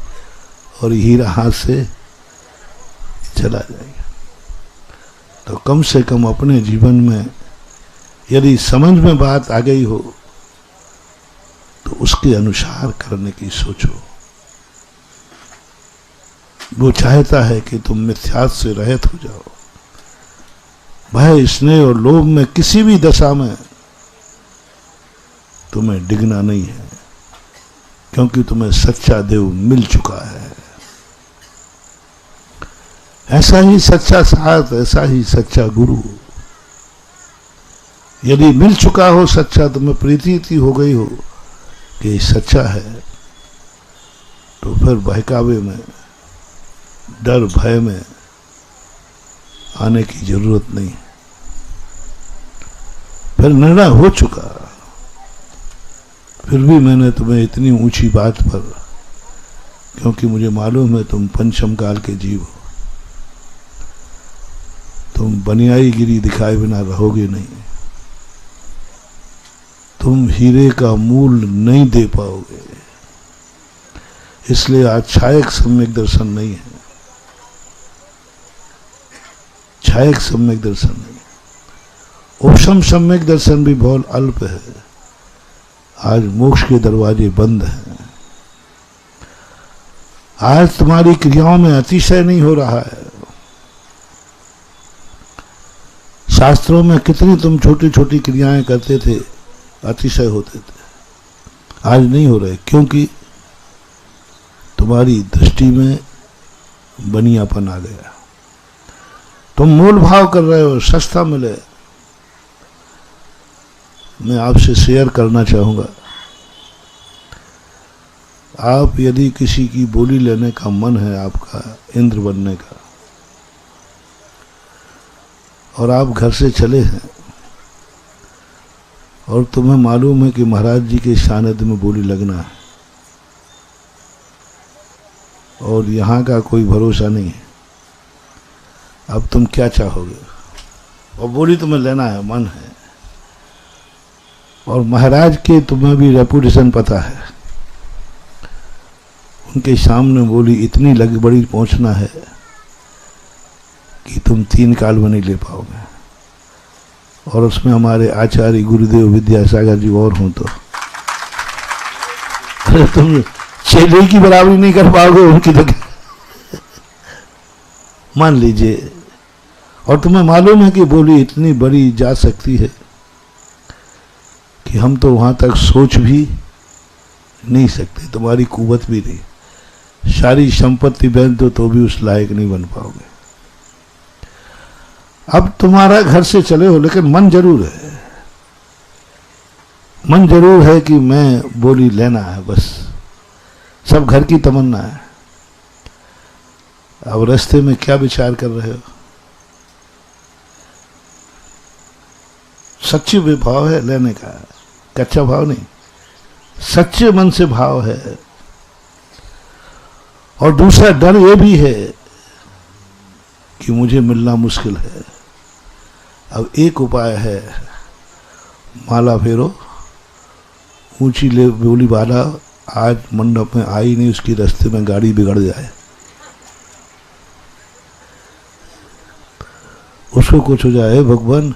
और हीरा हाथ से चला जाएगा। तो कम से कम अपने जीवन में यदि समझ में बात आ गई हो तो उसके अनुसार करने की सोचो। वो चाहता है कि तुम मिथ्यात से रहित हो जाओ। भय, स्नेह और लोभ में किसी भी दशा में तुम्हें डिगना नहीं है, क्योंकि तुम्हें सच्चा देव मिल चुका है। ऐसा ही सच्चा साथ, ऐसा ही सच्चा गुरु यदि मिल चुका हो सच्चा, तुम्हें प्रीति हो गई हो कि सच्चा है, तो फिर बहकावे में, डर भय में आने की जरूरत नहीं। फिर निर्णय हो चुका। फिर भी मैंने तुम्हें इतनी ऊंची बात पर, क्योंकि मुझे मालूम है तुम पंचम काल के जीव हो, तुम बनियाई गिरी दिखाए बिना रहोगे नहीं, तुम हीरे का मूल नहीं दे पाओगे। इसलिए आज छायक सम्यक दर्शन नहीं है, छायक सम्यक दर्शन नहीं। उपशम सम्यक दर्शन भी बहुत अल्प है। आज मोक्ष के दरवाजे बंद हैं। आज तुम्हारी क्रियाओं में अतिशय नहीं हो रहा है। शास्त्रों में कितनी तुम छोटी छोटी क्रियाएं करते थे, अतिशय होते थे, आज नहीं हो रहे, क्योंकि तुम्हारी दृष्टि में बनियापन आ गया। तुम मोल भाव कर रहे हो, सस्ता मिले। मैं आपसे शेयर करना चाहूंगा, आप यदि किसी की बोली लेने का मन है, आपका इंद्र बनने का, और आप घर से चले हैं और तुम्हें मालूम है कि महाराज जी के सानिध्य में बोली लगना है और यहाँ का कोई भरोसा नहीं है, अब तुम क्या चाहोगे? और बोली तुम्हें लेना है, मन है, और महाराज के तुम्हें भी रेपुटेशन पता है, उनके सामने बोली इतनी लग बड़ी पहुंचना है कि तुम 3 काल में नहीं ले पाओगे, और उसमें हमारे आचार्य गुरुदेव विद्यासागर जी और हों तो अरे तुम चेले की बराबरी नहीं कर पाओगे उनकी तो मान लीजिए। और तुम्हें मालूम है कि बोली इतनी बड़ी जा सकती है कि हम तो वहां तक सोच भी नहीं सकते, तुम्हारी कुवत भी नहीं, सारी संपत्ति बेच दो तो भी उस लायक नहीं बन पाओगे। अब तुम्हारा घर से चले हो, लेकिन मन जरूर है, मन जरूर है कि मैं बोली लेना है, बस सब घर की तमन्ना है। अब रास्ते में क्या विचार कर रहे हो? सच्चे भाव है लेने का, कच्चा भाव नहीं, सच्चे मन से भाव है। और दूसरा डर ये भी है कि मुझे मिलना मुश्किल है। अब एक उपाय है, माला फेरो, ऊंची ले बोली वाला आज मंडप में आई नहीं, उसकी रास्ते में गाड़ी बिगड़ जाए, उसको कुछ हो जाए, भगवान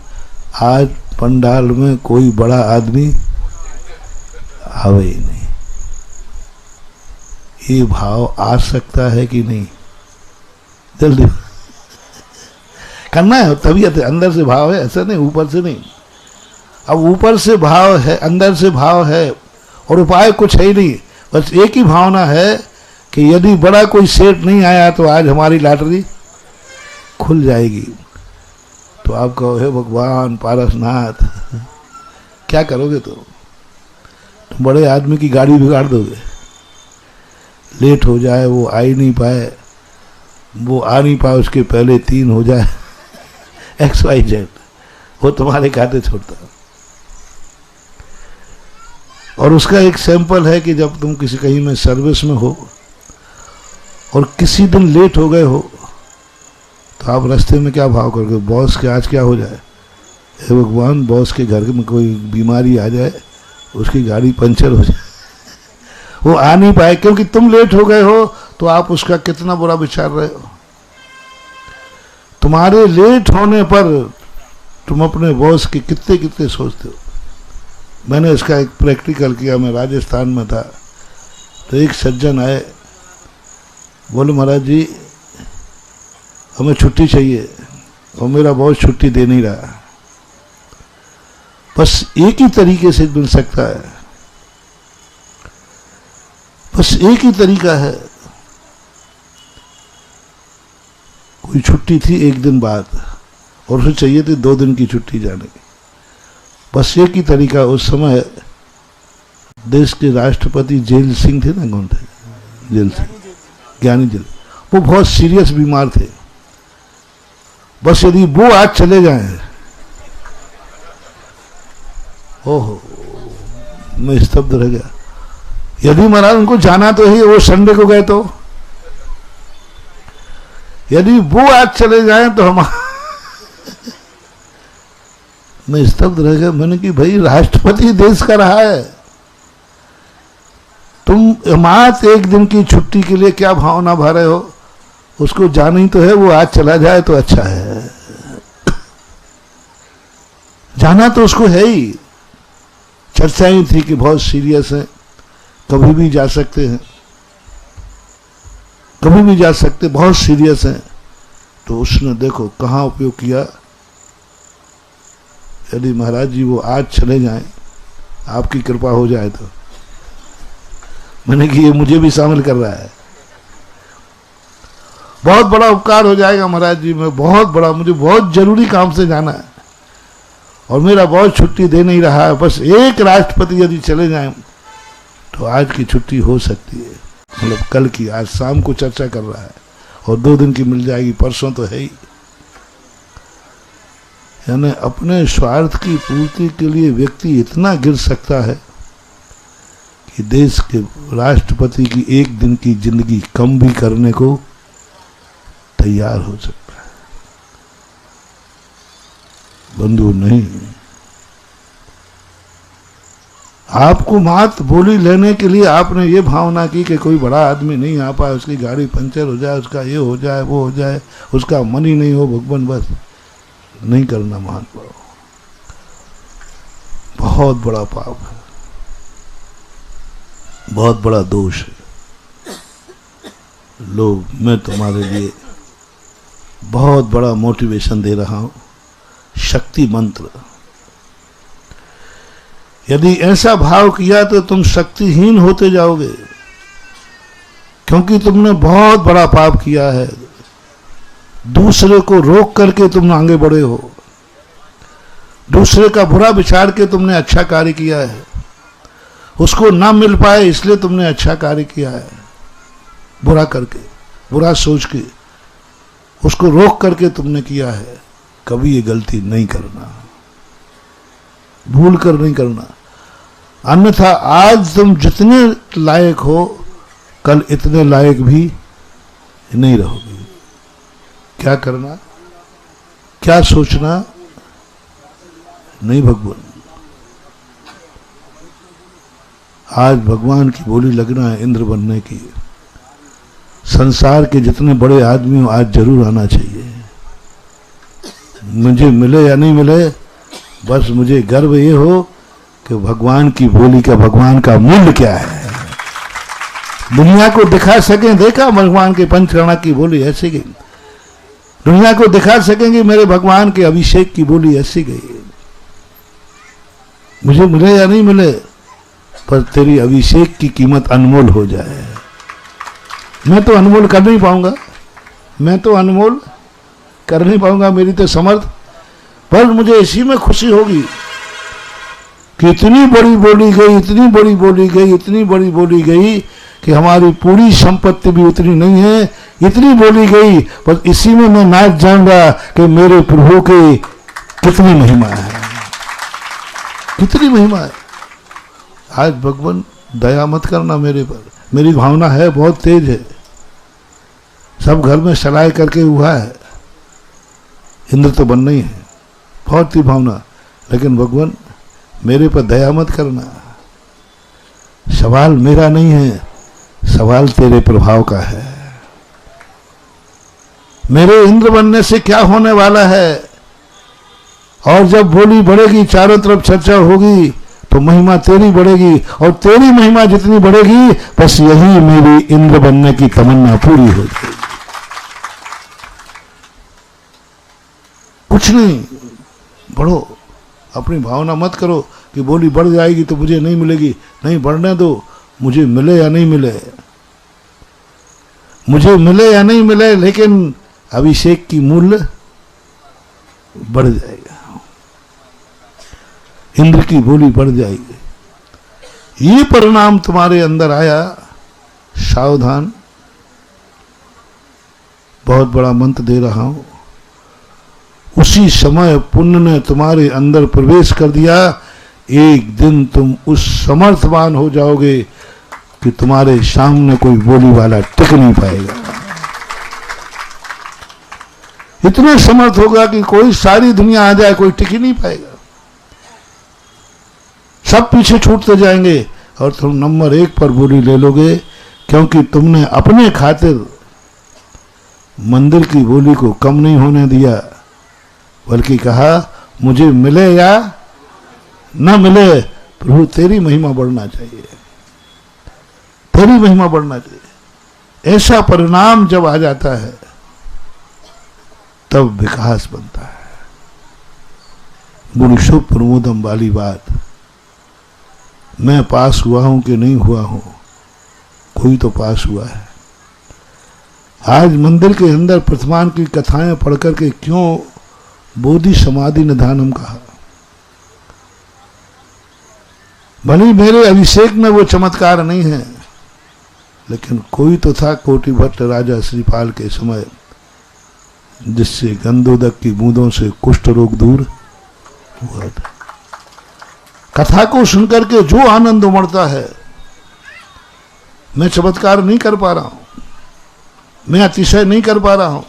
आज पंडाल में कोई बड़ा आदमी आवे ही नहीं। ये भाव आ सकता है कि नहीं? जल्दी करना है, तबीयत है, अंदर से भाव है, ऐसा नहीं ऊपर से नहीं। अब ऊपर से भाव है, अंदर से भाव है, और उपाय कुछ है ही नहीं, बस एक ही भावना है कि यदि बड़ा कोई सेठ नहीं आया तो आज हमारी लॉटरी खुल जाएगी। तो आप कहो हे भगवान पारसनाथ, क्या करोगे? तो बड़े आदमी की गाड़ी बिगाड़ दोगे, लेट हो जाए, वो आ ही नहीं पाए, वो आ नहीं पाए, उसके पहले 3 हो जाए, XYZ, वो तुम्हारे खाते छोड़ता। और उसका एक सैंपल है कि जब तुम किसी कहीं में सर्विस में हो और किसी दिन लेट हो गए हो, तो आप रास्ते में क्या भाव करोगे? बॉस के आज क्या हो जाए, हे भगवान बॉस के घर में कोई बीमारी आ जाए, उसकी गाड़ी पंचर हो जाए, वो आ नहीं पाए क्योंकि तुम लेट हो गए हो, तो आप उसका कितना बुरा विचार रहे हो। तुम्हारे लेट होने पर तुम अपने बॉस के कितने कितने सोचते हो। मैंने इसका एक प्रैक्टिकल किया, मैं राजस्थान में था, तो एक सज्जन आए, बोले महाराज जी हमें छुट्टी चाहिए, और मेरा बॉस छुट्टी दे नहीं रहा। बस एक ही तरीके से मिल सकता है, बस एक ही तरीका है। कोई छुट्टी थी 1 दिन बाद, और उसे चाहिए थी 2 दिन की छुट्टी जाने की। बस एक ही तरीका, उस समय देश के राष्ट्रपति जेल सिंह थे ना, कौन थे? जेल सिंह, ज्ञानी जेल, वो बहुत सीरियस बीमार थे। बस यदि वो आज चले जाएं, ओहो, मैं स्तब्ध रह गया। यदि महाराज उनको जाना तो ही, वो संडे को गए तो, यदि वो आज चले जाएं तो हम मैं स्तब्ध रह गया। मैंने कि भाई राष्ट्रपति देश का रहा है, तुम मात्र 1 दिन की छुट्टी के लिए क्या भावना भर रहे हो? उसको जाना ही तो है, वो आज चला जाए तो अच्छा है, जाना तो उसको है ही। चर्चाएं थी कि बहुत सीरियस है, कभी भी जा सकते हैं, कभी भी जा सकते, बहुत सीरियस है। तो उसने देखो कहाँ उपयोग किया, यदि महाराज जी वो आज चले जाएं, आपकी कृपा हो जाए तो। मैंने कि ये मुझे भी शामिल कर रहा है, बहुत बड़ा उपकार हो जाएगा महाराज जी, मैं बहुत बड़ा, मुझे बहुत जरूरी काम से जाना है और मेरा बहुत छुट्टी दे नहीं रहा है, बस एक राष्ट्रपति यदि चले जाएं तो आज की छुट्टी हो सकती है, मतलब कल की, आज शाम को चर्चा कर रहा है, और 2 दिन की मिल जाएगी, परसों तो है ही। यानी अपने स्वार्थ की पूर्ति के लिए व्यक्ति इतना गिर सकता है कि देश के राष्ट्रपति की 1 दिन की जिंदगी कम भी करने को तैयार हो सकता है। बंधु नहीं, आपको मात बोली लेने के लिए आपने ये भावना की कि कोई बड़ा आदमी नहीं आ पाए, उसकी गाड़ी पंचर हो जाए, उसका ये हो जाए, वो हो जाए, उसका मन ही नहीं हो भगवान, बस नहीं करना महान पाप, बहुत बड़ा पाप है, बहुत बड़ा दोष है। लो, मैं तुम्हारे लिए बहुत बड़ा मोटिवेशन दे रहा हूं, शक्ति मंत्र। यदि ऐसा भाव किया तो तुम शक्तिहीन होते जाओगे, क्योंकि तुमने बहुत बड़ा पाप किया है। दूसरे को रोक करके तुम आगे बढ़े हो, दूसरे का बुरा विचार के तुमने अच्छा कार्य किया है, उसको ना मिल पाए इसलिए तुमने अच्छा कार्य किया है, बुरा करके, बुरा सोच के, उसको रोक करके तुमने किया है। कभी ये गलती नहीं करना, भूल कर नहीं करना, अन्यथा आज तुम जितने लायक हो कल इतने लायक भी नहीं रहोगे। क्या करना, क्या सोचना, नहीं भगवान, आज भगवान की बोली लगना है, इंद्र बनने की। संसार के जितने बड़े आदमी हो आज जरूर आना चाहिए, मुझे मिले या नहीं मिले, बस मुझे गर्व ये हो कि भगवान की बोली का, भगवान का मूल्य क्या है, दुनिया को दिखा सकें। देखा भगवान के पंचकर्णा की बोली ऐसी गई, दुनिया को दिखा सकेंगे मेरे भगवान के अभिषेक की बोली ऐसी गई। मुझे मिले या नहीं मिले, पर तेरी अभिषेक की कीमत अनमोल हो जाए। मैं तो अनमोल कर नहीं पाऊंगा, मैं तो अनमोल कर नहीं पाऊंगा, मेरी तो समर्थ, पर मुझे इसी में खुशी होगी कि इतनी बड़ी बोली गई, इतनी बड़ी बोली गई, इतनी बड़ी बोली गई कि हमारी पूरी संपत्ति भी उतनी नहीं है, इतनी बोली गई, पर इसी में मैं नाच जाऊंगा कि मेरे प्रभु की कितनी महिमा है, कितनी महिमा है। आज भगवान दया मत करना मेरे पर, मेरी भावना है बहुत तेज है, सब घर में सलाह करके हुआ है, इंद्र तो बनना ही है, बहुत ही भावना, लेकिन भगवान मेरे पर दया मत करना। सवाल मेरा नहीं है, सवाल तेरे प्रभाव का है। मेरे इंद्र बनने से क्या होने वाला है, और जब बोली बढ़ेगी, चारों तरफ चर्चा होगी, तो महिमा तेरी बढ़ेगी, और तेरी महिमा जितनी बढ़ेगी, बस यही मेरी इंद्र बनने की तमन्ना पूरी हो जाएगी। कुछ नहीं, बढ़ो, अपनी भावना मत करो कि बोली बढ़ जाएगी तो मुझे नहीं मिलेगी, नहीं, बढ़ने दो, मुझे मिले या नहीं मिले, मुझे मिले या नहीं मिले, लेकिन अभिषेक की मूल्य बढ़ जाएगा, इंद्र की बोली बढ़ जाएगी। ये परिणाम तुम्हारे अंदर आया, सावधान, बहुत बड़ा मंत्र दे रहा हूं। उसी समय पुण्य ने तुम्हारे अंदर प्रवेश कर दिया, एक दिन तुम उस समर्थवान हो जाओगे कि तुम्हारे सामने कोई बोली वाला टिक नहीं पाएगा। इतने समर्थ होगा कि कोई सारी दुनिया आ जाए, कोई टिक ही नहीं पाएगा, सब पीछे छूटते जाएंगे, और तुम नंबर 1 पर बोली ले लोगे, क्योंकि तुमने अपने खातिर मंदिर की बोली को कम नहीं होने दिया, बल्कि कहा मुझे मिले या न मिले, प्रभु तेरी महिमा बढ़ना चाहिए, तेरी महिमा बढ़ना चाहिए। ऐसा परिणाम जब आ जाता है तब विकास बनता है। गुरु शुभ प्रमोदम वाली बात, मैं पास हुआ हूं कि नहीं हुआ हूं, कोई तो पास हुआ है। आज मंदिर के अंदर प्रतिमान की कथाएं पढ़ करके क्यों बोधि समाधि निधानम कहा, भले मेरे अभिषेक में वो चमत्कार नहीं है, लेकिन कोई तो था कोटि भट्ट राजा श्रीपाल के समय, जिससे गंधोदक की बूंदों से कुष्ठ रोग दूर हुआ था। कथा को सुनकर के जो आनंद उमड़ता है, मैं चमत्कार नहीं कर पा रहा हूं, मैं अतिशय नहीं कर पा रहा हूं,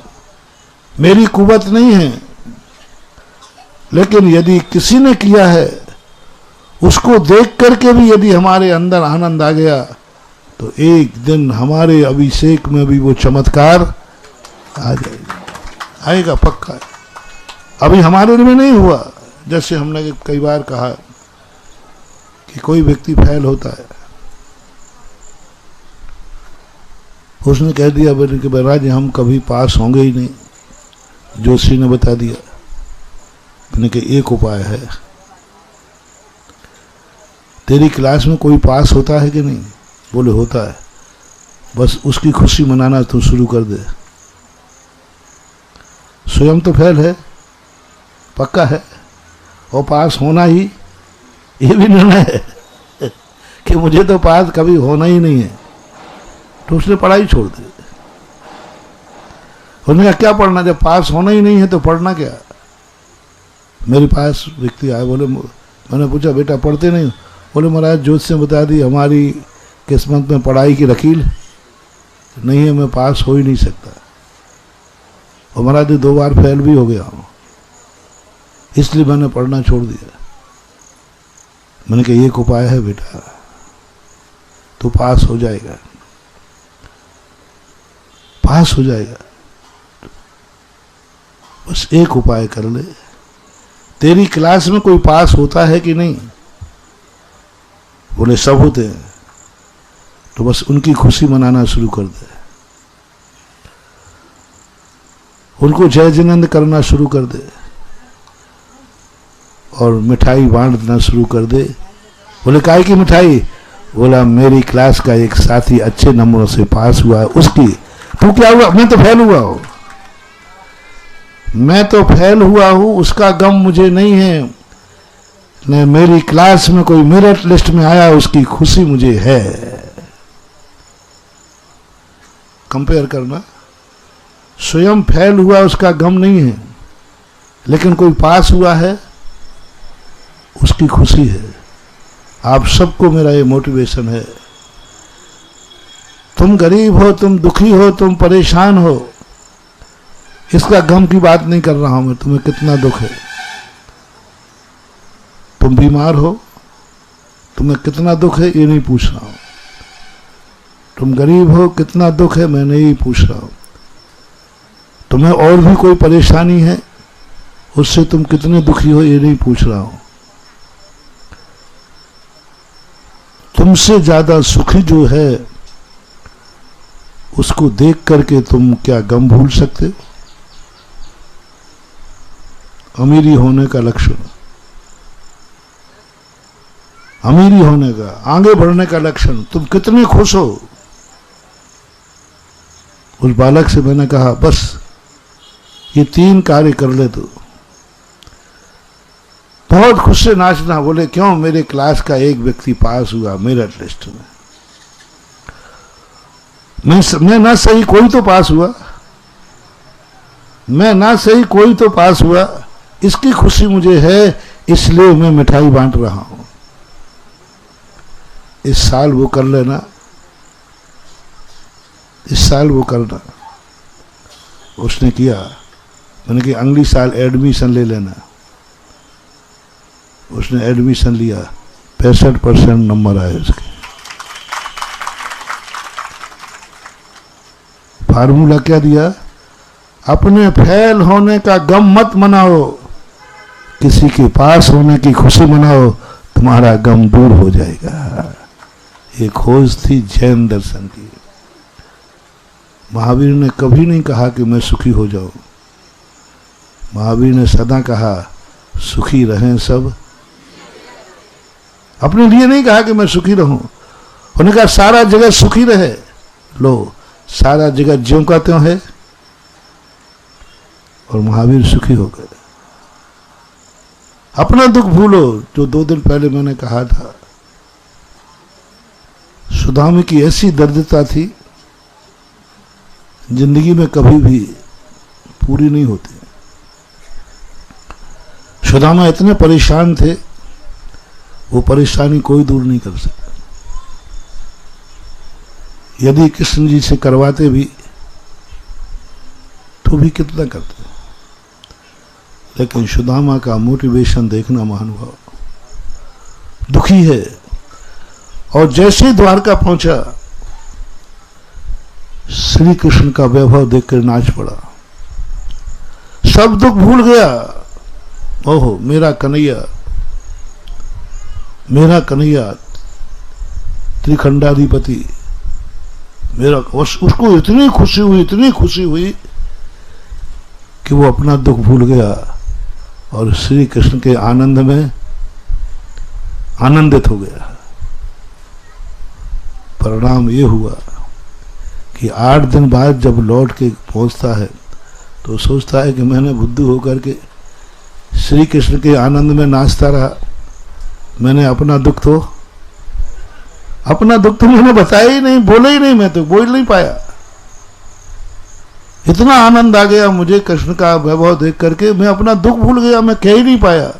मेरी कुवत नहीं है, लेकिन यदि किसी ने किया है उसको देख करके भी यदि हमारे अंदर आनंद आ गया तो एक दिन हमारे अभिषेक में भी वो चमत्कार आ जाएगा, आएगा पक्का है। अभी हमारे में नहीं हुआ। जैसे हमने कई बार कहा कि कोई व्यक्ति फेल होता है, उसने कह दिया बेटे कि महाराज हम कभी पास होंगे ही नहीं। जोशी ने बता दिया, मैंने कहा एक उपाय है, तेरी क्लास में कोई पास होता है कि नहीं? बोले होता है। बस उसकी खुशी मनाना तू शुरू कर दे। स्वयं तो फेल है, पक्का है, और पास होना ही ये भी निर्णय है कि मुझे तो पास कभी होना ही नहीं है, तो उसने पढ़ाई छोड़ दी। उन्होंने कहा क्या पढ़ना, जब पास होना ही नहीं है तो पढ़ना क्या? मेरे पास व्यक्ति आए, बोले, मैंने पूछा बेटा पढ़ते नहीं? बोले महाराज ज्योतिष ने बता दी हमारी किस्मत में पढ़ाई की लकीर नहीं है, मैं पास हो ही नहीं सकता। और महाराज 2 बार फेल भी हो गया हूँ, इसलिए मैंने पढ़ना छोड़ दिया। मैंने कहा एक उपाय है बेटा, तो पास हो जाएगा, पास हो जाएगा। बस एक उपाय कर ले। तेरी क्लास में कोई पास होता है कि नहीं? बोले सब होते हैं। तो बस उनकी खुशी मनाना शुरू कर दे, उनको जय जिनंद करना शुरू कर दे और मिठाई बांटना शुरू कर दे। बोले काय की मिठाई? बोला मेरी क्लास का एक साथी अच्छे नंबरों से पास हुआ है, उसकी। तू क्या हुआ? मैं तो फेल हुआ हूं, मैं तो फेल हुआ हूं, उसका गम मुझे नहीं है। न मेरी क्लास में कोई मेरिट लिस्ट में आया, उसकी खुशी मुझे है। कंपेयर करना, स्वयं फेल हुआ उसका गम नहीं है, लेकिन कोई पास हुआ है उसकी खुशी है। आप सबको मेरा ये मोटिवेशन है, तुम गरीब हो, तुम दुखी हो, तुम परेशान हो, इसका गम की बात नहीं कर रहा हूं मैं, तुम्हें कितना दुख है। तुम बीमार हो, तुम्हें कितना दुख है ये नहीं पूछ रहा हूं। तुम गरीब हो, कितना दुख है मैं नहीं पूछ रहा हूं। तुम्हें और भी कोई परेशानी है, उससे तुम कितने दुखी हो ये नहीं पूछ रहा हूं। तुमसे ज्यादा सुखी जो है उसको देख करके तुम क्या गम भूल सकते हो? अमीरी होने का लक्षण, अमीरी होने का, आगे बढ़ने का लक्षण, तुम कितने खुश हो। उस बालक से मैंने कहा बस ये 3 कार्य कर ले तो बहुत खुश से नाचना। बोले क्यों? मेरे क्लास का एक व्यक्ति पास हुआ मेरिट लिस्ट में। मैं ना सही कोई तो पास हुआ, मैं ना सही कोई तो पास हुआ, इसकी खुशी मुझे है, इसलिए मैं मिठाई बांट रहा हूं। इस साल वो कर लेना, इस साल वो करना। उसने किया। मैंने कहा अगली साल एडमिशन ले लेना। उसने एडमिशन लिया, 65% नंबर आए उसके। फार्मूला क्या दिया? अपने फेल होने का गम मत मनाओ, किसी के पास होने की खुशी मनाओ, तुम्हारा गम दूर हो जाएगा। ये खोज थी जैन दर्शन की। महावीर ने कभी नहीं कहा कि मैं सुखी हो जाऊं। महावीर ने सदा कहा सुखी रहें सब। अपने लिए नहीं कहा कि मैं सुखी रहूं, उन्होंने कहा सारा जगत सुखी रहे। लो सारा जगत ज्यों का त्यों है, और महावीर सुखी हो गए। अपना दुख भूलो। जो 2 दिन पहले मैंने कहा था, सुदामा की ऐसी दर्दता थी, जिंदगी में कभी भी पूरी नहीं होती। सुदामा इतने परेशान थे, वो परेशानी कोई दूर नहीं कर सकता। यदि कृष्ण जी से करवाते भी तो भी कितना करते, लेकिन सुदामा का मोटिवेशन देखना महानुभाव। दुखी है। और जैसे द्वारका पहुंचा, श्री कृष्ण का वैभव देखकर नाच पड़ा, सब दुख भूल गया। ओहो मेरा कन्हैया, मेरा कन्हैया त्रिखंडाधिपति, मेरा, उसको इतनी खुशी हुई, इतनी खुशी हुई कि वो अपना दुख भूल गया और श्री कृष्ण के आनंद में आनंदित हो गया। परिणाम ये हुआ कि 8 दिन बाद जब लौट के पहुंचता है तो सोचता है कि मैंने बुद्धू होकर के श्री कृष्ण के आनंद में नाचता रहा, मैंने अपना दुख तो मैंने बताया ही नहीं, बोला ही नहीं, मैं तो बोल नहीं पाया। इतना आनंद आ गया मुझे कृष्ण का वैभव देख करके, मैं अपना दुख भूल गया, मैं कह ही नहीं पाया।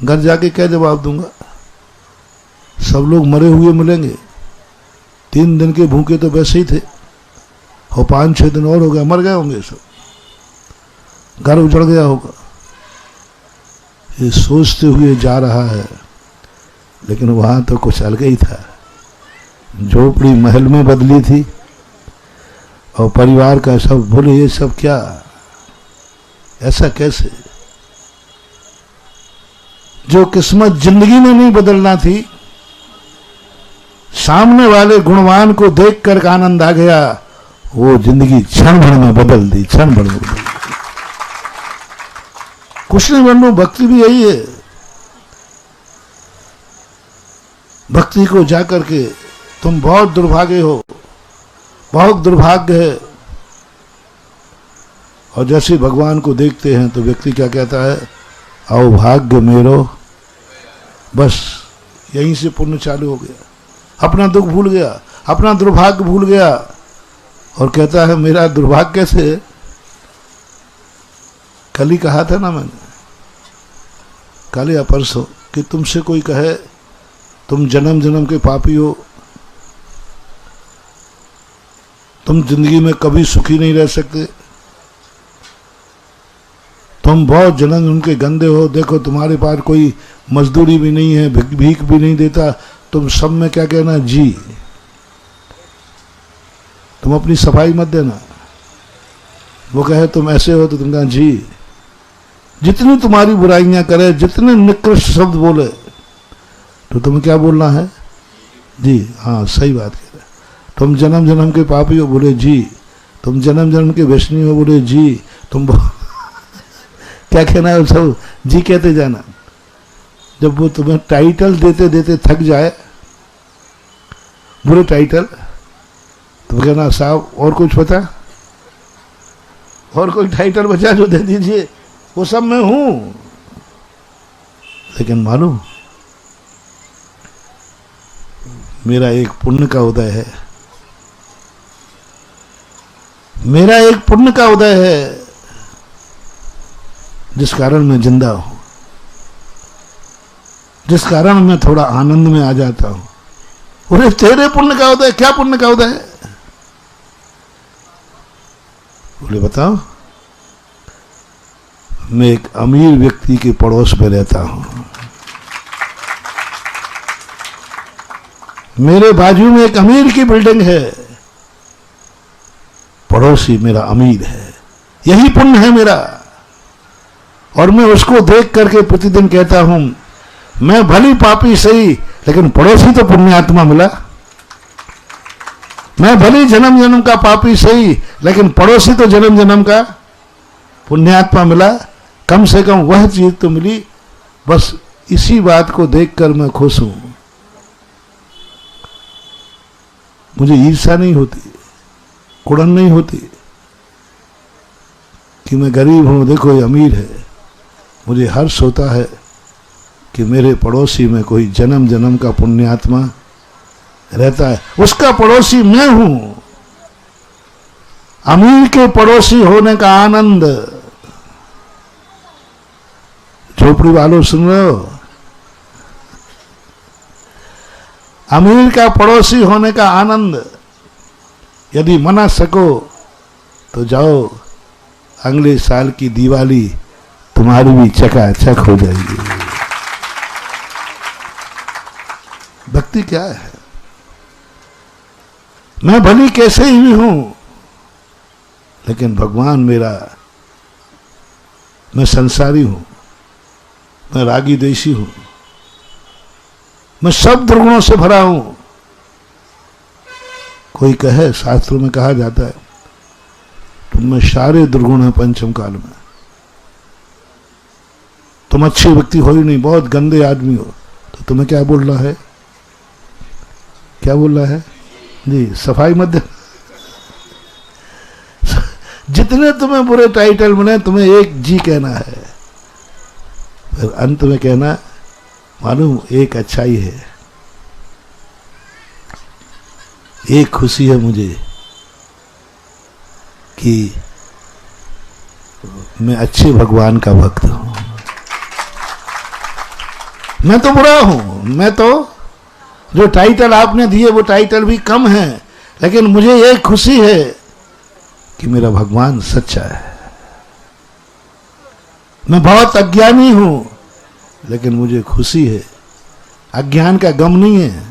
घर जाके क्या जवाब दूंगा? सब लोग मरे हुए मिलेंगे, 3 दिन के भूखे तो वैसे ही थे, और 5-6 दिन और हो गया, मर गए होंगे सब, घर उजड़ गया होगा। ये सोचते हुए जा रहा है, लेकिन वहां तो कुछ अलग ही था। झोपड़ी महल में बदली थी और परिवार का सब बोले ये सब क्या, ऐसा कैसे? जो किस्मत जिंदगी में नहीं बदलना थी, सामने वाले गुणवान को देख कर आनंद आ गया, वो जिंदगी क्षण भर में बदल दी, क्षण भर में बदल दी। कुछ नहीं बनू, भक्ति भी यही है। भक्ति को जाकर के तुम बहुत दुर्भाग्य हो, बहुत दुर्भाग्य है। और जैसे भगवान को देखते हैं तो व्यक्ति क्या कहता है, आओ भाग्य मेरो, बस यहीं से पुण्य चालू हो गया। अपना दुख भूल गया, अपना दुर्भाग्य भूल गया, और कहता है मेरा दुर्भाग्य कैसे? कल ही कहा था ना मैंने, कल या परसों, कि तुमसे कोई कहे तुम जन्म जन्म के पापी हो, तुम जिंदगी में कभी सुखी नहीं रह सकते, तुम बहुत जन्म उनके गंदे हो, देखो तुम्हारे पास कोई मजदूरी भी नहीं है, भीख भी नहीं देता, तुम सब में क्या कहना, जी, तुम अपनी सफाई मत देना। वो कहे तुम ऐसे हो तो तुम कहना जी। जितनी तुम्हारी बुराइयां करे, जितने निकृष्ट शब्द बोले, तो तुम्हें क्या बोलना है, जी। हाँ सही बात कह रहे। तुम जन्म जन्म के पापी हो, बोले जी। तुम जन्म जन्म के वैष्णी हो, बोले जी। तुम क्या कहना है, सब जी कहते जाना। जब वो तुम्हें टाइटल देते देते थक जाए, बुरे टाइटल, तो कहना साहब और कुछ पता, और कोई टाइटल बचा जो दे दीजिए, वो सब मैं हूं। लेकिन मालूम, मेरा एक पुण्य का उदय है, मेरा एक पुण्य का उदय है, जिस कारण मैं जिंदा हूं, जिस कारण मैं थोड़ा आनंद में आ जाता हूं। अरे तेरे पुण्य का उदय, क्या पुण्य का उदय है? बोले बताओ। मैं एक अमीर व्यक्ति के पड़ोस में रहता हूं, मेरे बाजू में एक अमीर की बिल्डिंग है, पड़ोसी मेरा अमीर है, यही पुण्य है मेरा। और मैं उसको देख करके प्रतिदिन कहता हूं, मैं भली पापी सही, लेकिन पड़ोसी तो पुण्यात्मा मिला। मैं भली जन्म जन्म का पापी सही, लेकिन पड़ोसी तो जन्म जन्म का पुण्यात्मा मिला। कम से कम वह चीज तो मिली। बस इसी बात को देखकर मैं खुश हूं। मुझे ईर्ष्या नहीं होती, कुड़न नहीं होती कि मैं गरीब हूं, देखो ये अमीर है। मुझे हर्ष होता है कि मेरे पड़ोसी में कोई जन्म जन्म का पुण्यात्मा रहता है, उसका पड़ोसी मैं हूं। अमीर के पड़ोसी होने का आनंद, झोपड़ी वालों सुन रहे हो, अमीर का पड़ोसी होने का आनंद यदि मना सको तो जाओ, अगले साल की दिवाली तुम्हारी भी चकाचक हो जाएगी। भक्ति क्या है? मैं भली कैसे ही भी हूं, लेकिन भगवान मेरा, मैं संसारी हूं, मैं रागी द्वेषी हूं, मैं सब दुर्गुणों से भरा हूं। कोई कहे, शास्त्रों में कहा जाता है तुम में सारे दुर्गुण हैं पंचम काल में, तुम अच्छे व्यक्ति हो ही नहीं, बहुत गंदे आदमी हो। तो तुम्हें क्या बोल रहा है? क्या बोल रहा है जी? सफाई मत दे। जितने तुम्हें बुरे टाइटल मिले, तुम्हें एक जी कहना है, फिर अंत में कहना मालूम एक अच्छाई है, एक खुशी है मुझे कि मैं अच्छे भगवान का भक्त हूं। मैं तो बुरा हूं, मैं तो जो टाइटल आपने दिए वो टाइटल भी कम है, लेकिन मुझे एक खुशी है कि मेरा भगवान सच्चा है। मैं बहुत अज्ञानी हूं, लेकिन मुझे खुशी है, अज्ञान का गम नहीं है,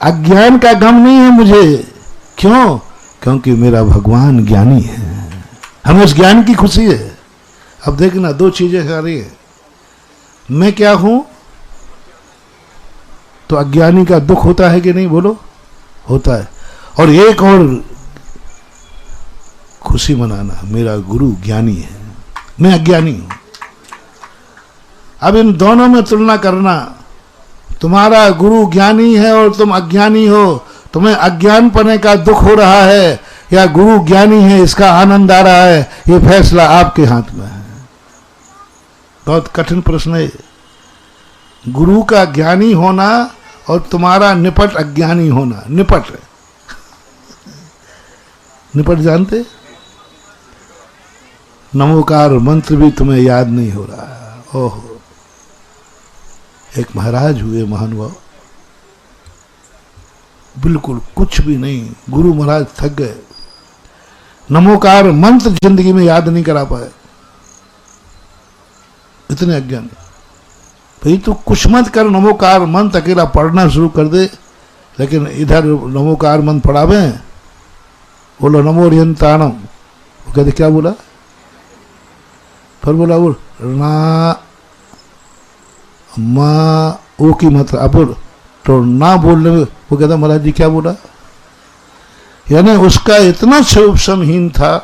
अज्ञान का गम नहीं है मुझे। क्यों? क्योंकि मेरा भगवान ज्ञानी है, हमें उस ज्ञान की खुशी है। अब देखना, दो चीजें आ रही है। मैं क्या हूं तो अज्ञानी का दुख होता है कि नहीं? बोलो, होता है। और एक और खुशी मनाना, मेरा गुरु ज्ञानी है, मैं अज्ञानी हूं। अब इन दोनों में तुलना करना, तुम्हारा गुरु ज्ञानी है और तुम अज्ञानी हो, तुम्हें अज्ञानपने का दुख हो रहा है या गुरु ज्ञानी है इसका आनंद आ रहा है, ये फैसला आपके हाथ में है। बहुत कठिन प्रश्न है। गुरु का ज्ञानी होना और तुम्हारा निपट अज्ञानी होना। निपट, निपट जानते? नमोकार मंत्र भी तुम्हें याद नहीं हो रहा है। ओहो, एक महाराज हुए महानुभाव, बिल्कुल कुछ भी नहीं, गुरु महाराज थक गए, नमोकार मंत्र जिंदगी में याद नहीं करा पाए, इतने अज्ञानी। भाई तू कुछ मत कर, नमोकार मंत्र अकेला पढ़ना शुरू कर दे, लेकिन इधर नमोकार मंत्र पढ़ावे, बोलो नमो रियंताणम, वो कहते क्या बोला? फिर बोला बोल ना माँ ओ की मतलब, अब तो ना बोलने में वो कहता महाराज जी क्या बोला? यानी उसका इतना क्षोभहीन था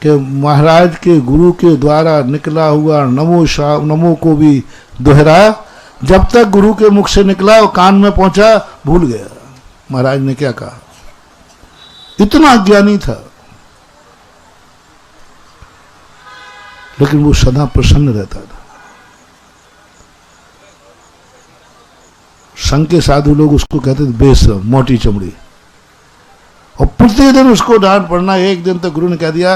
कि महाराज के गुरु के द्वारा निकला हुआ नमो को भी दोहराया, जब तक गुरु के मुख से निकला वो कान में पहुंचा भूल गया महाराज ने क्या कहा। इतना अज्ञानी था, लेकिन वो सदा प्रसन्न रहता था। संघ के साधु लोग उसको कहते थे बेशरम, मोटी चमड़ी, और प्रतिदिन उसको डांट पड़ना। एक दिन तो गुरु ने कह दिया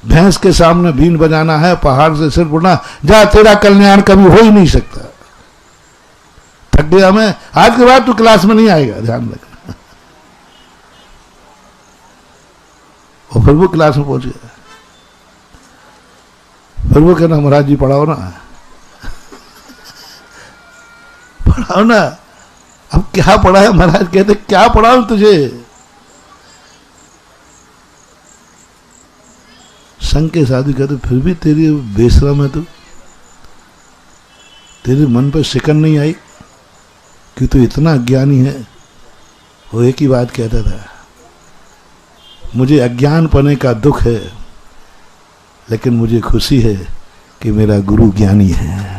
भैंस के सामने बीन बजाना है, पहाड़ से सिर उड़ना, जा तेरा कल्याण कभी हो ही नहीं सकता। थक गया मैं, आज के बाद तू क्लास में नहीं आएगा, ध्यान रखना। और फिर वो क्लास में पहुंच गया। फिर वो कहना महाराज जी पढ़ाओ ना, पढ़ाओ ना। अब क्या पढ़ा है? महाराज कहते क्या पढ़ाऊं तुझे? संघ के साधु कहते फिर भी तेरी बेशरम है तू, तेरे मन पर शिकन नहीं आई कि तू इतना अज्ञानी है। वो एक ही बात कहता था, मुझे अज्ञानपने का दुख है, लेकिन मुझे खुशी है कि मेरा गुरु ज्ञानी है।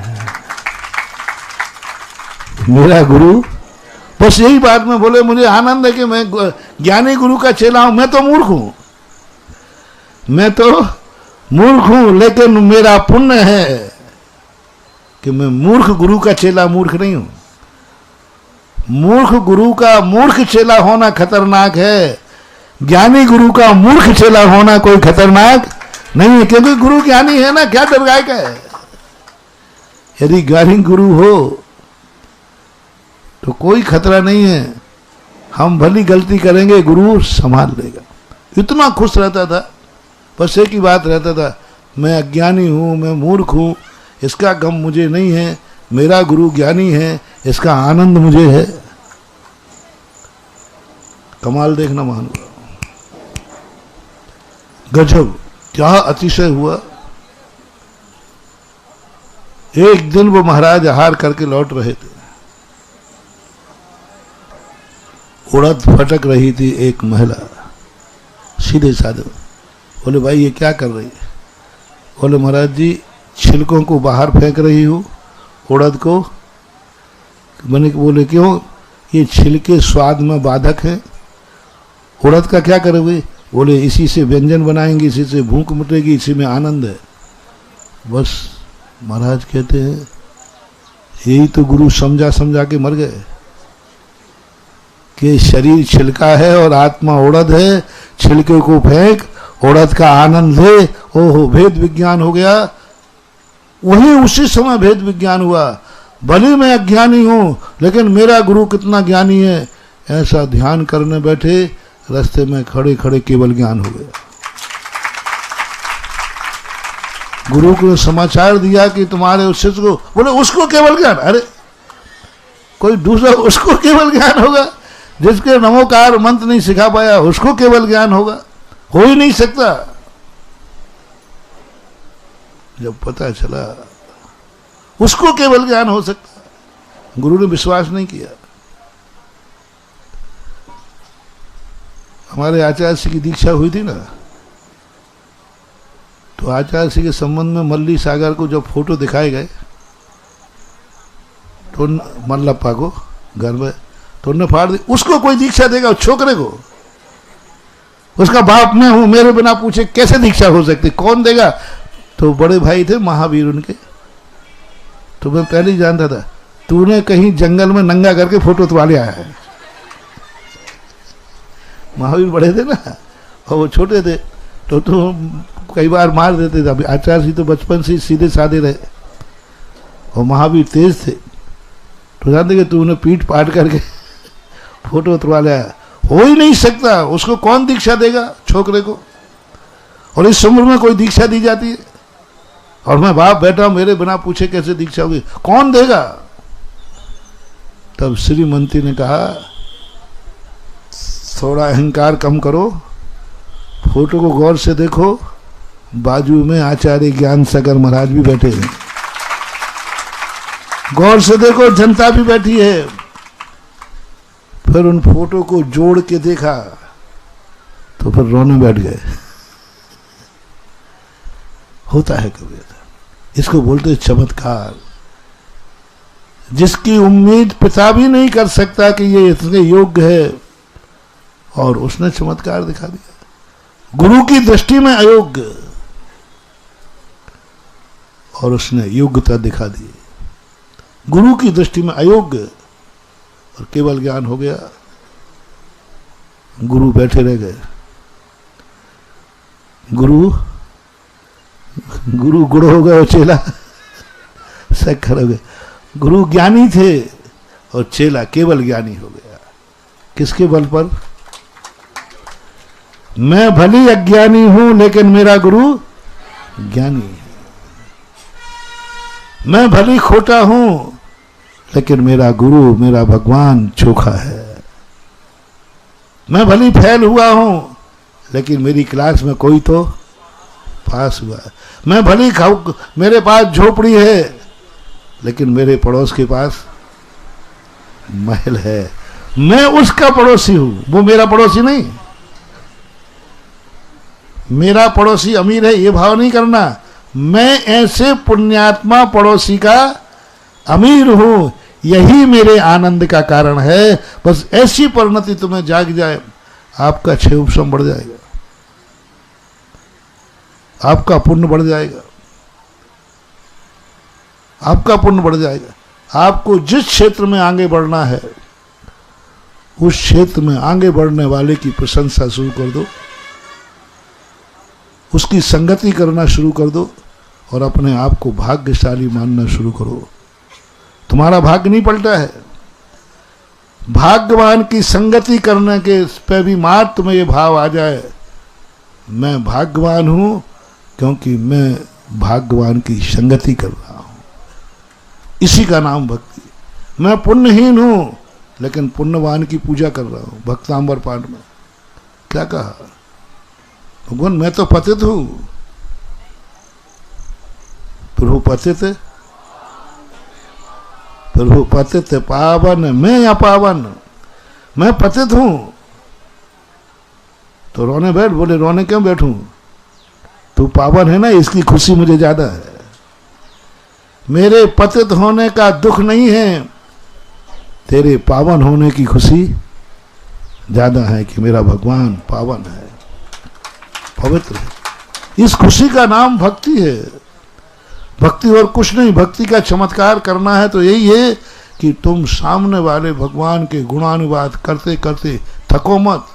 मेरा गुरु, बस यही बात में बोले मुझे आनंद है कि मैं ज्ञानी गुरु का चेला हूं। मैं तो मूर्ख हूं, मैं तो मूर्ख हूं, लेकिन मेरा पुण्य है कि मैं मूर्ख गुरु का चेला मूर्ख नहीं हूं। मूर्ख गुरु का मूर्ख चेला होना खतरनाक है, ज्ञानी गुरु का मूर्ख चेला होना कोई खतरनाक नहीं है, क्योंकि गुरु ज्ञानी है ना, क्या डर का है। यदि ज्ञानी गुरु हो तो कोई खतरा नहीं है, हम भली गलती करेंगे गुरु संभाल लेगा। इतना खुश रहता था, बस एक ही बात रहता था, मैं अज्ञानी हूं, मैं मूर्ख हूं, इसका गम मुझे नहीं है, मेरा गुरु ज्ञानी है, इसका आनंद मुझे है। कमाल देखना महानुभाव, गजब, क्या अतिशय हुआ। एक दिन वो महाराज आहार करके लौट रहे थे, उड़द फटक रही थी एक महिला, सीधे साधे बोले भाई ये क्या कर रही है? बोले महाराज जी छिलकों को बाहर फेंक रही हूँ उड़द को। मैंने बोले क्यों? ये छिलके स्वाद में बाधक हैं, उड़द का क्या करोगे? बोले इसी से व्यंजन बनाएंगे, इसी से भूख मिटेगी, इसी में आनंद है। बस महाराज कहते हैं यही तो गुरु समझा समझा के मर गए कि शरीर छिलका है और आत्मा उड़द है, छिलके को फेंक, उड़द का आनंद ले। ओहो, भेद विज्ञान हो गया। वही उसी समय भेद विज्ञान हुआ। भले मैं अज्ञानी हूं लेकिन मेरा गुरु कितना ज्ञानी है, ऐसा ध्यान करने बैठे, रास्ते में खड़े खड़े केवल ज्ञान हो गया। गुरु को समाचार दिया कि तुम्हारे उस शिष्य को, बोले उसको केवल ज्ञान? अरे कोई दूसरा उसको केवल ज्ञान होगा? जिसके नमोकार मंत्र नहीं सिखा पाया उसको केवल ज्ञान होगा? हो ही नहीं सकता। जब पता चला उसको केवल ज्ञान हो सकता, गुरु ने विश्वास नहीं किया। हमारे आचार्य जी की दीक्षा हुई थी ना, तो आचार्य जी के संबंध में मल्ली सागर को जब फोटो दिखाए गए तो मल्लप्पा को घर में, तो उन्हें फाड़ दी। उसको कोई दीक्षा देगा? छोकरे को? उसका बाप मैं हूं, मेरे बिना पूछे कैसे दीक्षा हो सकती? कौन देगा? तो बड़े भाई थे महावीर उनके, तो मैं पहले ही जानता था तूने कहीं जंगल में नंगा करके फोटो उतवा लिया है। महावीर बड़े थे ना और वो छोटे थे, तो कई बार मार देते थे। अभी आचार्य जी तो बचपन से सीधे साधे रहे और महावीर तेज थे, तो जानते कि तूने पीठ पाट करके फोटो उतरवा लिया। हो ही नहीं सकता। उसको कौन दीक्षा देगा छोकरे को? और इस उम्र में कोई दीक्षा दी जाती है? और मैं बाप बैठा हूं, मेरे बिना पूछे कैसे दीक्षा होगी? कौन देगा? तब श्रीमंती ने कहा थोड़ा अहंकार कम करो, फोटो को गौर से देखो, बाजू में आचार्य ज्ञान सागर महाराज भी बैठे हैं। गौर से देखो, जनता भी बैठी है। फिर उन फोटो को जोड़ के देखा तो फिर रोने बैठ गए। होता है कभी ऐसा, इसको बोलते हैं चमत्कार, जिसकी उम्मीद पिता भी नहीं कर सकता कि ये इतने योग्य है, और उसने चमत्कार दिखा दिया। गुरु की दृष्टि में अयोग्य और उसने योग्यता दिखा दी। गुरु की दृष्टि में अयोग्य और केवल ज्ञान हो गया। गुरु बैठे रह गए। गुरु गुड़ हो गए और चेला शक्कर हो गए। गुरु ज्ञानी थे और चेला केवल ज्ञानी हो गया। किसके बल पर? मैं भली अज्ञानी हूं लेकिन मेरा गुरु ज्ञानी है। मैं भली खोटा हूं लेकिन मेरा गुरु, मेरा भगवान चोखा है। मैं भली फेल हुआ हूं लेकिन मेरी क्लास में कोई तो पास हुआ है। मैं भली मेरे पास झोपड़ी है लेकिन मेरे पड़ोस के पास महल है। मैं उसका पड़ोसी हूं, वो मेरा पड़ोसी नहीं। मेरा पड़ोसी अमीर है ये भाव नहीं करना। मैं ऐसे पुण्यात्मा पड़ोसी का अमीर हूं, यही मेरे आनंद का कारण है। बस ऐसी परिणति तुम्हें जाग जाए, आपका क्षय उपशम बढ़ जाएगा, आपका पुण्य बढ़ जाएगा, आपका पुण्य बढ़ जाएगा। आपको जिस क्षेत्र में आगे बढ़ना है उस क्षेत्र में आगे बढ़ने वाले की प्रशंसा शुरू कर दो, उसकी संगति करना शुरू कर दो और अपने आप को भाग्यशाली मानना शुरू करो। तुम्हारा भाग्य नहीं पलटा है। भाग्यवान की संगति करने के पे भी मार तुम्हें ये भाव आ जाए, मैं भाग्यवान हूं क्योंकि मैं भाग्यवान की संगति कर रहा हूं। इसी का नाम भक्ति। मैं पुण्यहीन हूं लेकिन पुण्यवान की पूजा कर रहा हूं। भक्तांबर पाठ में क्या कहा, भगवान मैं तो पतित हूं, प्रभु पतित है, प्रभु पतित पावन, मैं अपावन, मैं पतित हूं। तो रोने बैठ, बोले रोने क्यों बैठूं, तू पावन है ना, इसकी खुशी मुझे ज्यादा है। मेरे पतित होने का दुख नहीं है, तेरे पावन होने की खुशी ज्यादा है कि मेरा भगवान पावन है, पवित्र है। इस खुशी का नाम भक्ति है। भक्ति और कुछ नहीं। भक्ति का चमत्कार करना है तो यही है कि तुम सामने वाले भगवान के गुणानुवाद करते करते थको मत,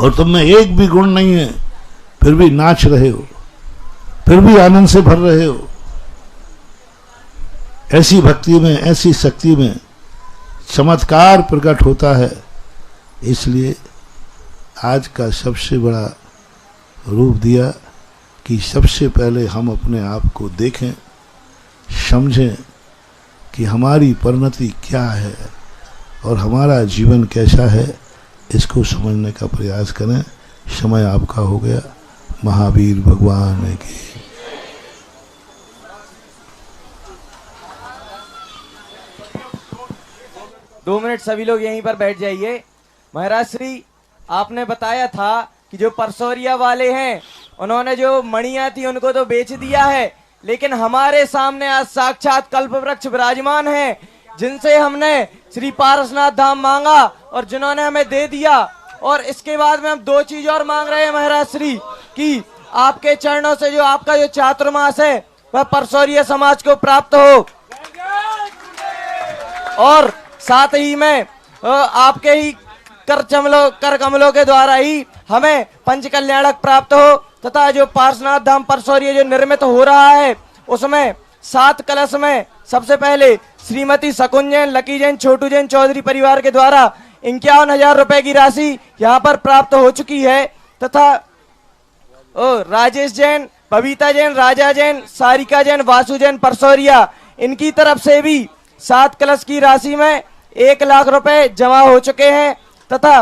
और तुम में एक भी गुण नहीं है फिर भी नाच रहे हो, फिर भी आनंद से भर रहे हो। ऐसी भक्ति में, ऐसी शक्ति में चमत्कार प्रकट होता है। इसलिए आज का सबसे बड़ा रूप दिया कि सबसे पहले हम अपने आप को देखें, समझें कि हमारी परिणति क्या है और हमारा जीवन कैसा है, इसको समझने का प्रयास करें। समय आपका हो गया। महावीर भगवान की। दो मिनट सभी लोग यहीं पर बैठ जाइए। महाराज श्री, आपने बताया था कि जो परसौरिया वाले हैं उन्होंने जो मणियां थी उनको तो बेच दिया है, लेकिन हमारे सामने आज साक्षात कल्प वृक्ष विराजमान हैं, जिनसे हमने श्री पारसनाथ धाम मांगा और जिन्होंने हमें दे दिया। और इसके बाद में हम दो चीज और मांग रहे हैं महाराज श्री, कि आपके चरणों से जो आपका जो चातुर्मास है वह परसौरिया समाज को प्राप्त हो, और साथ ही में आपके ही कर कमलों के द्वारा ही हमें पंच कल्याणक प्राप्त हो, तथा जो पार्श्वनाथ धाम परसौरिया जो निर्मित हो रहा है उसमें 7 कलश में सबसे पहले श्रीमती शकुन जैन, लकी जैन, छोटू जैन चौधरी परिवार के द्वारा 51,000 रुपए की राशि यहाँ पर प्राप्त हो चुकी है, तथा राजेश जैन, बबीता जैन, राजा जैन, सारिका जैन, वासु जैन परसौरिया, इनकी तरफ से भी 7 कलश की राशि में 1 लाख रुपए जमा हो चुके हैं, तथा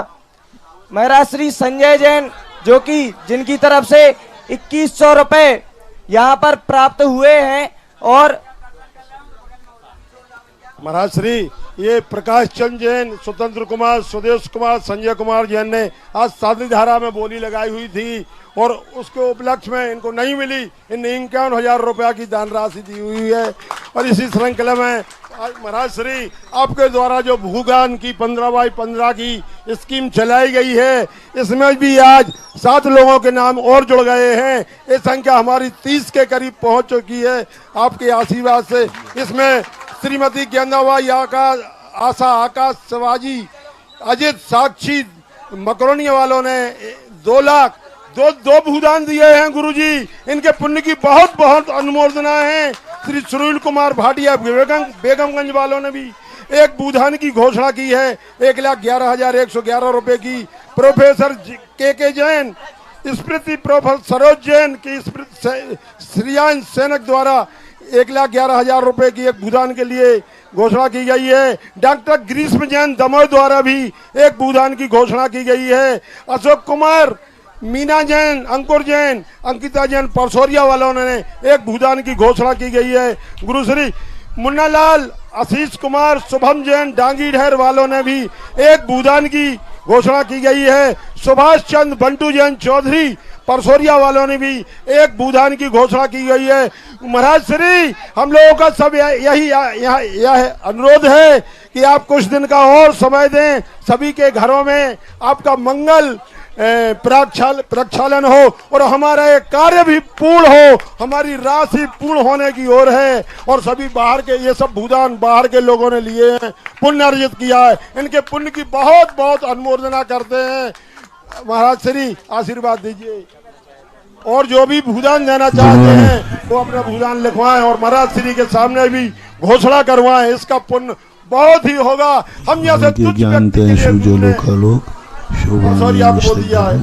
महाराज श्री संजय जैन जो कि जिनकी तरफ से 2100 रुपए यहाँ पर प्राप्त हुए हैं। और महाराज श्री ये प्रकाश चंद जैन, स्वतंत्र कुमार, स्वदेश कुमार, संजय कुमार जैन ने आज साधनी धारा में बोली लगाई हुई थी और उसके उपलक्ष्य में इनको नहीं मिली, इन 51,000 रुपया की दान राशि दी हुई है। और इसी श्रृंखला में आज महाराज श्री आपके द्वारा जो भूदान की 15x15 की स्कीम चलाई गई है, इसमें भी आज 7 लोगों के नाम और जुड़ गए हैं। ये संख्या हमारी 30 के करीब पहुंच चुकी है आपके आशीर्वाद से। इसमें श्रीमती गेंदाबाई आकाश, आशा आकाश, शिवाजी, अजित, साक्षी, मकरोनिया वालों ने 2 लाख दो भूदान दिए हैं गुरुजी। इनके पुण्य की बहुत बहुत अनुमोदना है। श्री सुनील कुमार भाटिया बेगमगंज वालों ने भी एक भूदान की घोषणा की है 1,11,111 रुपए की। प्रोफेसर के जैन, स्मृति प्रोफेसर सरोज जैन की श्रियान सेनक द्वारा 1,11,000 रुपए की एक भूदान के लिए घोषणा की गई है। डॉक्टर ग्रीष्म जैन दमोह द्वारा भी एक भूदान की घोषणा की गई है। अशोक कुमार, मीना जैन, अंकुर जैन, अंकिता जैन परसौरिया वालों ने एक भूदान की घोषणा की गई है। गुरुश्री मुन्नालाल, आशीष कुमार, शुभम जैन डांगी ढेर वालों ने भी एक भूदान की घोषणा की गई है। सुभाष चंद्र बंटू जैन चौधरी परसौरिया वालों ने भी एक भूदान की घोषणा की गई है। महाराज श्री हम लोगों का सब यह अनुरोध है कि आप कुछ दिन का और समय दें, सभी के घरों में आपका मंगल प्रक्षालन हो और हमारा एक कार्य भी पूर्ण हो, हमारी राशि पूर्ण होने की ओर है। और सभी बाहर के ये सब भूदान बाहर के लोगों ने लिए हैं, पुण्य अर्जित किया है, इनके पुण्य की बहुत बहुत अनुमोदना करते हैं। महाराज श्री आशीर्वाद दीजिए। और जो भी भूदान देना चाहते हैं वो अपना भूदान लिखवाएं और महाराज श्री के सामने भी घोषणा करवाएं, इसका पुण्य बहुत ही होगा। हम यहाँ से तुच्छ व्यक्ति के लिए सॉरी आपको दिया है।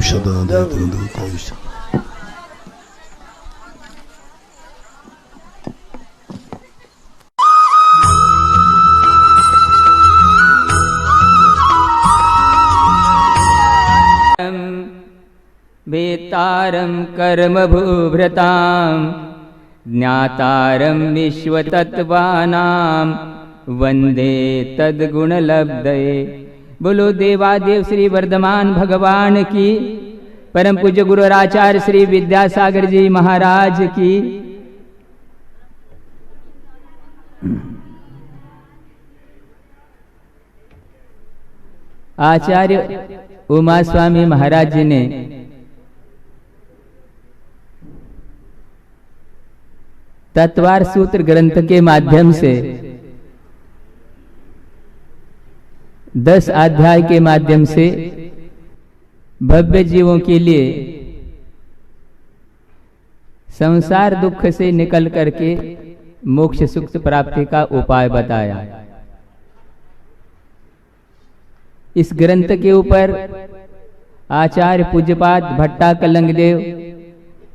कर्तारं कर्मभूभृतां ज्ञातारं विश्वतत्त्वानां वन्दे तद्गुणलब्धये। बोलो देवादेव श्री वर्धमान भगवान की, परम पूज्य गुरु आचार्य श्री विद्यासागर जी महाराज की। आचार्य उमा स्वामी महाराज जी ने तत्वार सूत्र ग्रंथ के माध्यम से 10 अध्याय के माध्यम से भव्य जीवों के लिए संसार दुख से निकल करके मोक्ष सुख प्राप्ति का उपाय बताया। इस ग्रंथ के ऊपर आचार्य पूज्यपाद भट्टा कलंगदेव,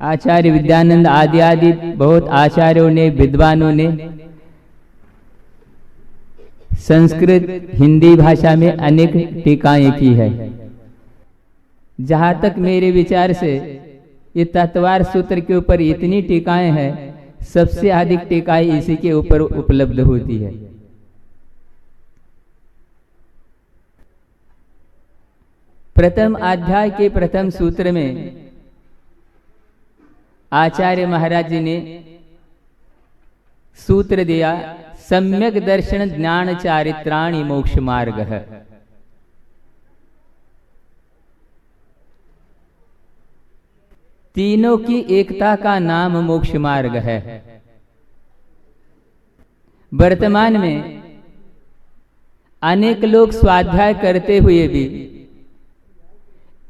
आचार्य विद्यानंद आदि आदि बहुत आचार्यों ने, विद्वानों ने संस्कृत हिंदी भाषा में अनेक टीकाएं की है। जहां तक मेरे विचार से ये तत्वार सूत्र के ऊपर इतनी टीकाएं हैं, सबसे अधिक टीकाएं इसी के ऊपर उपलब्ध होती है। प्रथम अध्याय के प्रथम सूत्र में आचार्य महाराज जी ने सूत्र दिया, सम्यक दर्शन ज्ञान चारित्राणि मोक्ष मार्ग है। तीनों की एकता का नाम मोक्ष मार्ग है। वर्तमान में अनेक लोग स्वाध्याय करते हुए भी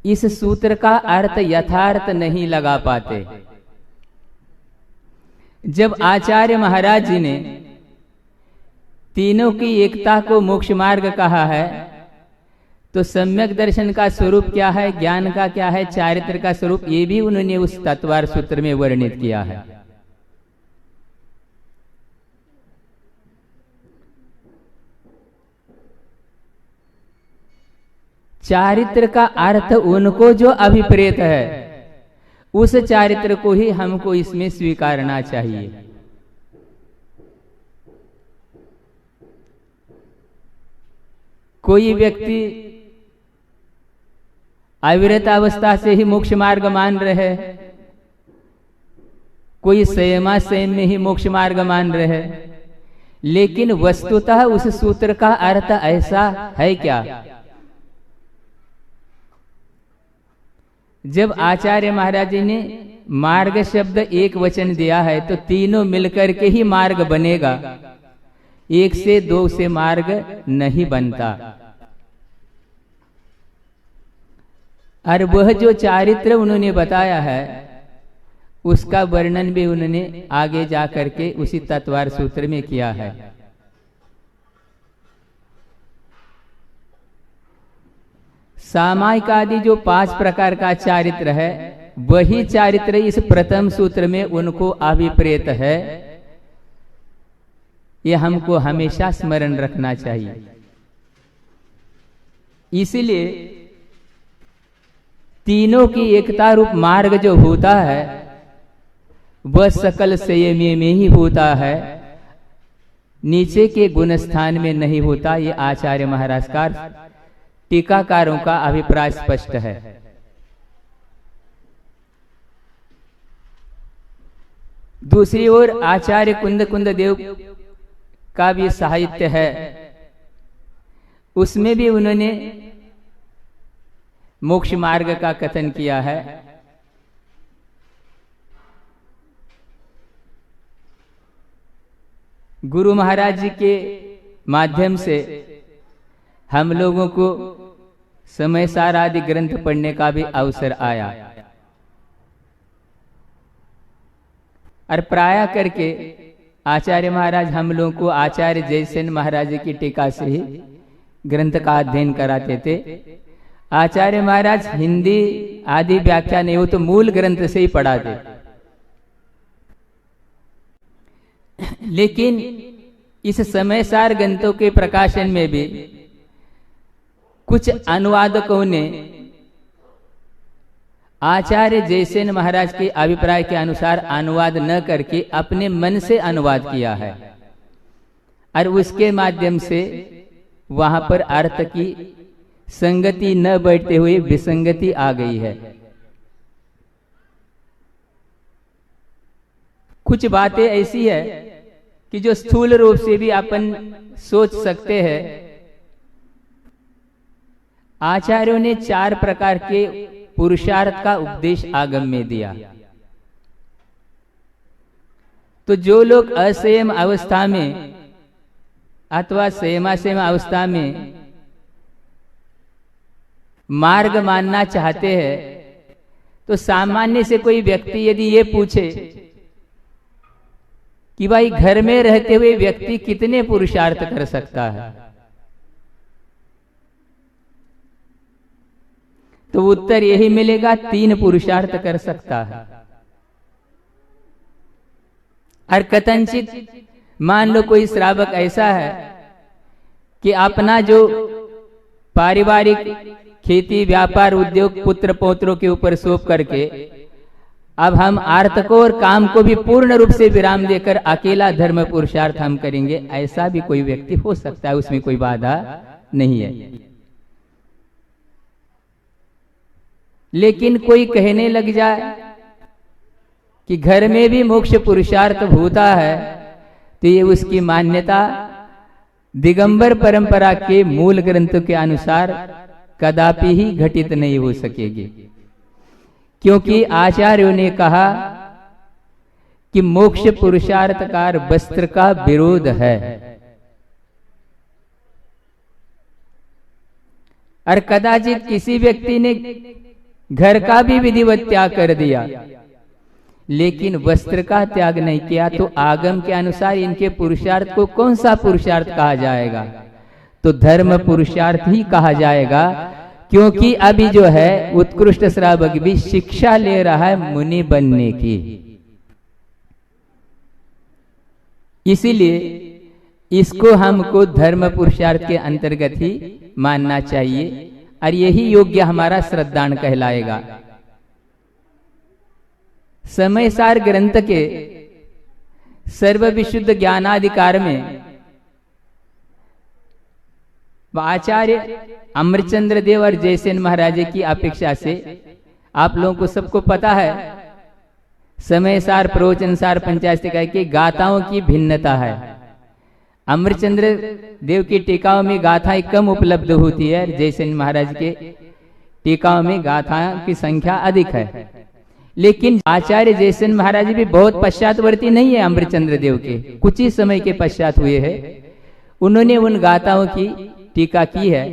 इस सूत्र का अर्थ यथार्थ नहीं लगा पाते। जब आचार्य महाराज जी ने तीनों की एकता को मोक्ष मार्ग कहा है, तो सम्यक दर्शन का स्वरूप क्या है, ज्ञान का क्या है, चारित्र का स्वरूप, ये भी उन्होंने उस तत्वार सूत्र में वर्णित किया है। चारित्र का अर्थ उनको जो अभिप्रेत है, उस चारित्र को ही हमको इसमें स्वीकारना चाहिए। कोई व्यक्ति अविरत अवस्था से ही मोक्ष मार्ग मान रहे, कोई संयमा संयम में ही मोक्ष मार्ग मान रहे, लेकिन वस्तुतः उस सूत्र का अर्थ ऐसा है क्या? जब आचार्य महाराज जी ने मार्ग शब्द एक वचन दिया है, तो तीनों मिलकर के ही मार्ग बनेगा, एक से दो से मार्ग नहीं बनता। और वह जो चारित्र उन्होंने बताया है, उसका वर्णन भी उन्होंने आगे जाकर के उसी तत्वार सूत्र में किया है। सामायिक आदि जो 5 प्रकार का चारित्र है, वही चारित्र इस प्रथम सूत्र में उनको अभिप्रेत है। यह हमको हमेशा स्मरण रखना चाहिए। इसलिए तीनों की एकता रूप मार्ग जो होता है, वह सकल संयम में ही होता है, नीचे के गुण स्थान में नहीं होता। ये आचार्य महाराज का टीकाकारों का अभिप्राय स्पष्ट है। दूसरी ओर आचार्य कुंद देव का भी साहित्य है, उसमें भी उन्होंने मोक्ष मार्ग का कथन किया है। गुरु महाराज जी के माध्यम से हम लोगों को समय सार आदि ग्रंथ पढ़ने का भी अवसर आया, और प्राय करके आचार्य महाराज हम लोगों को आचार्य जयसेन महाराज की टीका से ही ग्रंथ का अध्ययन कराते थे। आचार्य महाराज हिंदी आदि व्याख्या नहीं हो तो मूल ग्रंथ से ही पढ़ाते। लेकिन इस समय सार ग्रंथों के प्रकाशन में भी कुछ अनुवादकों ने आचार्य जयसेन महाराज के अभिप्राय के अनुसार अनुवाद न करके अपने मन से अनुवाद किया है और उसके माध्यम से वहां पर अर्थ की संगति न बैठते हुए विसंगति आ गई है। कुछ बातें ऐसी है कि जो स्थूल रूप से भी अपन सोच सकते हैं। आचार्यों ने 4 प्रकार के पुरुषार्थ का उपदेश आगम में दिया। तो जो लोग असंयम अवस्था में अथवा संयमासयम अवस्था में मार्ग मानना चाहते हैं, तो सामान्य से कोई व्यक्ति यदि ये पूछे कि भाई घर में रहते हुए व्यक्ति कितने पुरुषार्थ कर सकता है, तो उत्तर यही मिलेगा 3 पुरुषार्थ कर सकता है। और कथनचित मान लो कोई श्रावक ऐसा है कि अपना जो पारिवारिक खेती व्यापार उद्योग पुत्र पौत्रों के ऊपर सौंप करके अब हम अर्थ को और काम को भी पूर्ण रूप से विराम देकर अकेला धर्म पुरुषार्थ हम करेंगे, ऐसा भी कोई व्यक्ति हो सकता है, उसमें कोई बाधा नहीं है। लेकिन कोई कहने लग जाए कि घर में भी मोक्ष पुरुषार्थ होता है, तो ये उसकी मान्यता दिगंबर परंपरा के मूल ग्रंथों के अनुसार कदापि ही घटित नहीं हो सकेगी, क्योंकि आचार्यों ने कहा कि मोक्ष पुरुषार्थकार वस्त्र का विरोध है। और कदाचित किसी व्यक्ति ने घर का भी विधिवत त्याग कर दिया लेकिन वस्त्र का त्याग नहीं किया, तो आगम के अनुसार इनके पुरुषार्थ को कौन सा पुरुषार्थ कहा जाएगा? तो धर्म पुरुषार्थ ही कहा जाएगा, क्योंकि अभी जो है उत्कृष्ट श्रावक भी शिक्षा ले रहा है मुनि बनने की। इसीलिए इसको हमको धर्म पुरुषार्थ के अंतर्गत ही मानना चाहिए और यही योग्य हमारा श्रद्धान कहलाएगा। समयसार ग्रंथ के सर्वविशुद्ध ज्ञानाधिकार में आचार्य अमृतचंद्र देव और जयसेन महाराज की अपेक्षा से आप लोगों को सबको पता है, समयसार प्रवचनसार पंचाशतिका की गाथाओं की भिन्नता है। अमृतचंद्र देव की टीकाओं में गाथाएं कम उपलब्ध होती है, जयसेन महाराज के टीकाओं में गाथाओं की संख्या अधिक है। लेकिन आचार्य जयसेन महाराज भी बहुत पश्चातवर्ती नहीं है अमृतचंद्र देव के, कुछ ही समय के पश्चात हुए हैं। उन्होंने उन गाथाओं की टीका की है।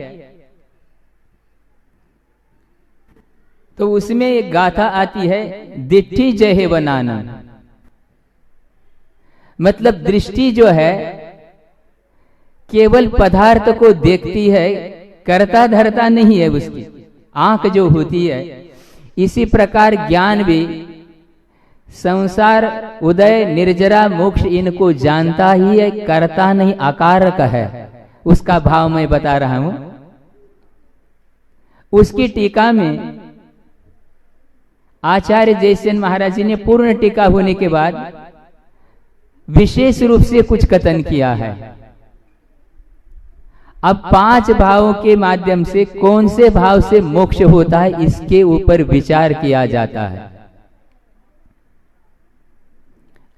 तो उसमें एक गाथा आती है, दिट्ठी जय हे बनाना, मतलब दृष्टि जो है केवल पदार्थ को देखती है, करता धरता नहीं है उसकी आंख जो होती है। इसी प्रकार ज्ञान भी संसार उदय निर्जरा मोक्ष इनको जानता ही है, करता नहीं, आकारक है। उसका भाव मैं बता रहा हूं। उसकी टीका में आचार्य जयसेन महाराज जी ने पूर्ण टीका होने के बाद विशेष रूप से कुछ कथन किया है। अब 5 भावों के माध्यम से कौन से भाव से मोक्ष होता है, इसके ऊपर विचार किया जाता है।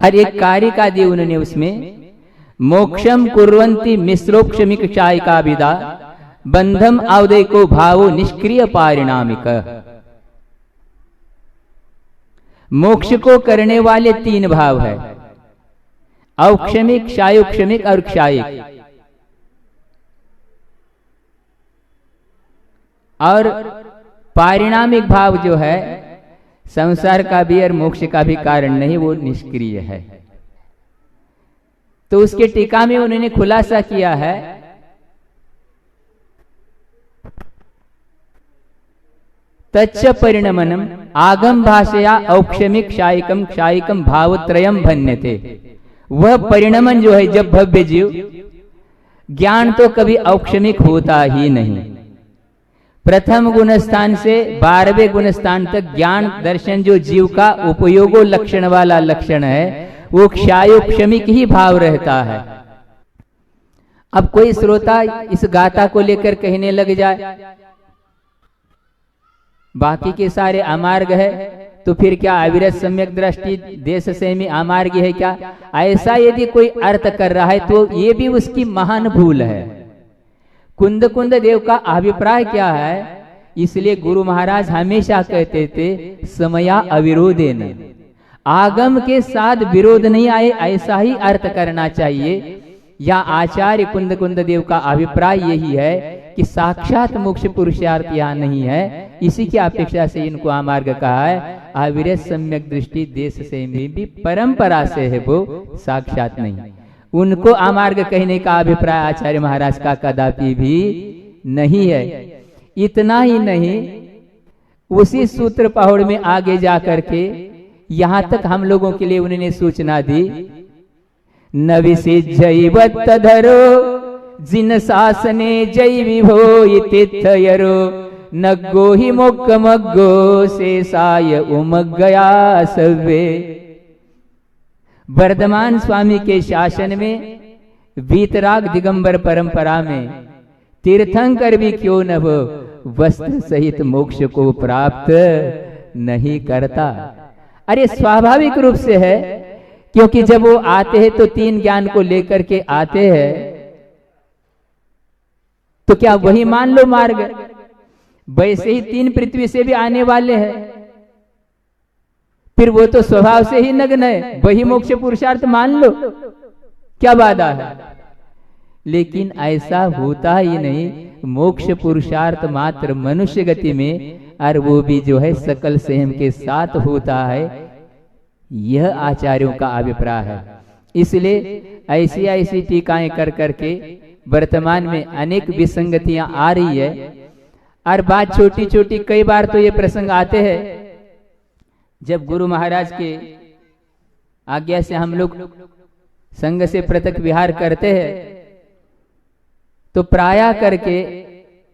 और एक कारिका दी उन्होंने, उसमें मोक्षम कुर्वन्ति मिश्रोक्षमिक चायिका विदा बंधम आवदय को भावो निष्क्रिय पारिणामिक। मोक्ष को करने वाले 3 भाव है, औक्षमिक, क्षायोक्षमिक और क्षायिक। और पारिणामिक भाव जो है संसार का भी और मोक्ष का भी कारण नहीं, वो निष्क्रिय है। तो उसके टीका में उन्होंने खुलासा किया है, तच्च परिणमनम आगम भाषया औक्षमिक क्षायिकम क्षायिकम भावत्रयम भन्यते। वह परिणमन जो है, जब भव्य जीव ज्ञान तो कभी औक्षमिक होता ही नहीं, प्रथम गुण स्थान से 12वें गुण स्थान तक ज्ञान दर्शन जो जीव का उपयोगो लक्षण वाला लक्षण है वो क्षायो क्षमिक ही भाव रहता है। अब कोई श्रोता इस गाथा को लेकर कहने लग जाए बाकी के सारे अमार्ग है तो फिर क्या अविरत सम्यक दृष्टि देश से में अमार्ग है क्या? ऐसा यदि कोई अर्थ कर रहा है तो ये भी उसकी महान भूल है। कुंद कुंद देव का अभिप्राय क्या है? इसलिए गुरु महाराज हमेशा कहते थे समया अविरोधेन, आगम के साथ विरोध नहीं आए ऐसा ही अर्थ करना चाहिए। या आचार्य कुंद कुंद देव का अभिप्राय यही है कि साक्षात मोक्ष पुरुषार्थ यहाँ नहीं है, इसी की अपेक्षा से इनको अमार्ग कहा है। अविरत सम्यक दृष्टि देश से में भी परंपरा से है, वो साक्षात नहीं। उनको अमार्ग कहने का अभिप्राय आचार्य महाराज का कदापि भी नहीं है। इतना ही नहीं, उसी सूत्र पहाड़ में आगे जाकर के यहां तक हम लोगों के लिए उन्होंने सूचना दी, नविसिज्जैवत्तधरो जिन शासने जय विभो इतिथयरो नग्गो ही मोक्कमग्गो शेषाय उमग्गया सवे। वर्धमान स्वामी के शासन में वीतराग दिगंबर परंपरा में तीर्थंकर भी क्यों न हो वस्त्र सहित मोक्ष को प्राप्त नहीं करता। अरे स्वाभाविक रूप से है, क्योंकि जब वो आते हैं तो तीन ज्ञान को लेकर के आते हैं, तो क्या वही मान लो मार्ग? वैसे ही तीन पृथ्वी से भी आने वाले हैं, फिर वो तो स्वभाव से ही नग्न है, वही मोक्ष पुरुषार्थ मान लो, क्या बाधा है? लेकिन ऐसा होता ही नहीं। मोक्ष पुरुषार्थ मात्र मनुष्य गति में, और वो भी जो है सकल संयम के साथ होता है, यह आचार्यों का अभिप्राय है। इसलिए ऐसी ऐसी टीकाएं कर करके वर्तमान में अनेक विसंगतियां आ रही है। और बात छोटी छोटी, कई बार तो ये प्रसंग आते हैं जब गुरु महाराज के आज्ञा से हम लोग संघ से पृथक विहार करते हैं, तो प्राय करके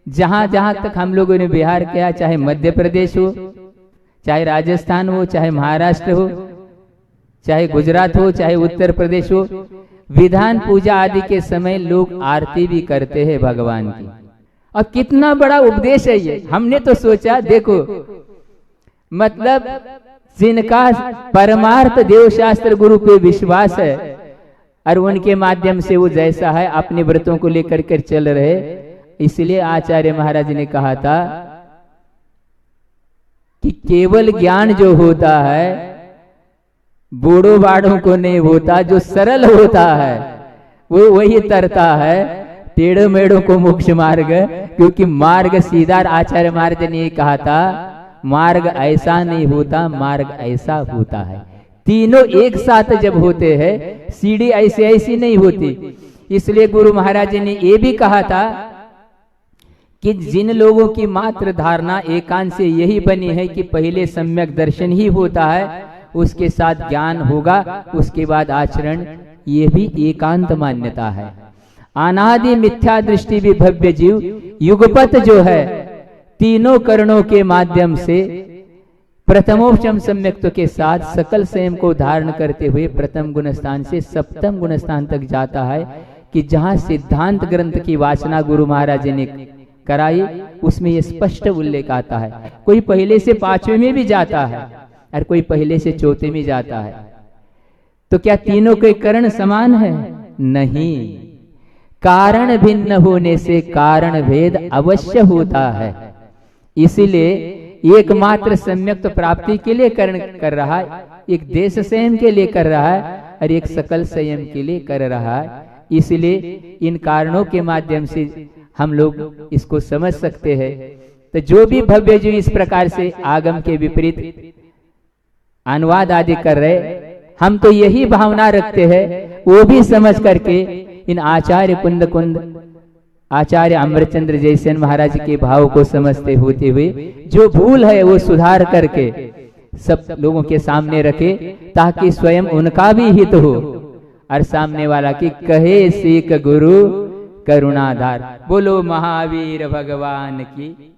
जहां जहां तक हम लोगों ने विहार किया, चाहे मध्य प्रदेश हो, चाहे राजस्थान हो, चाहे महाराष्ट्र हो, चाहे गुजरात हो, चाहे उत्तर प्रदेश हो, विधान पूजा आदि के समय लोग आरती भी करते हैं भगवान की। और कितना बड़ा उपदेश है ये। हमने तो सोचा देखो, मतलब जिनका परमार्थ देव शास्त्र गुरु पे विश्वास है और उनके माध्यम से वो जैसा है अपने व्रतों को लेकर कर चल रहे, इसलिए आचार्य महाराज ने कहा था कि केवल ज्ञान जो होता है बूढ़ों बाढ़ों को नहीं होता, जो सरल होता है वो वही तरता है टेढ़ों मेढ़ों को मोक्ष मार्ग। क्योंकि मार्ग सीधा, आचार्य महाराज ने कहा था मार्ग ऐसा नहीं होता, मार्ग ऐसा होता है। तीनों एक साथ जब होते हैं, सीढ़ी ऐसी ऐसी नहीं होती। इसलिए गुरु महाराज ने ये भी कहा था कि जिन लोगों की मात्र धारणा एकांत से यही बनी है कि पहले सम्यक दर्शन ही होता है, उसके साथ ज्ञान होगा, उसके बाद आचरण, ये भी एकांत मान्यता है। अनादि मिथ्या दृष्टि भी भव्य जीव युगपत जो है तीनों करणों के माध्यम से प्रथमोपचम सम्यक्त्व के साथ सकल संयम को धारण करते हुए प्रथम गुण स्थान से सप्तम गुण स्थान तक जाता है, कि जहां सिद्धांत ग्रंथ की वाचना गुरु महाराज ने कराई उसमें यह स्पष्ट उल्लेख आता है। कोई पहले से पांचवें में भी जाता है और कोई पहले से चौथे में जाता है। तो क्या तीनों के करण समान है? नहीं, कारण भिन्न होने से कारण भेद अवश्य होता है। इसीलिए एकमात्र सम्यक्त प्राप्ति के लिए करण कर रहा है, एक देश संयम के लिए कर रहा है और एक सकल संयम के लिए कर रहा है। इसलिए इन कारणों के माध्यम से हम लोग इसको समझ सकते हैं। तो जो भी भव्य जो इस प्रकार से आगम के विपरीत अनुवाद आदि कर रहे, हम तो यही भावना रखते हैं, वो भी समझ करके इन आचार्य कुंद कुंद आचार्य अमृतचंद्र जयसेन महाराज के भाव को समझते होते हुए जो भूल है वो सुधार करके सब लोगों के सामने रखे, ताकि स्वयं उनका भी हित हो और सामने वाला की कहे सीख गुरु करुणाधार। बोलो महावीर भगवान की।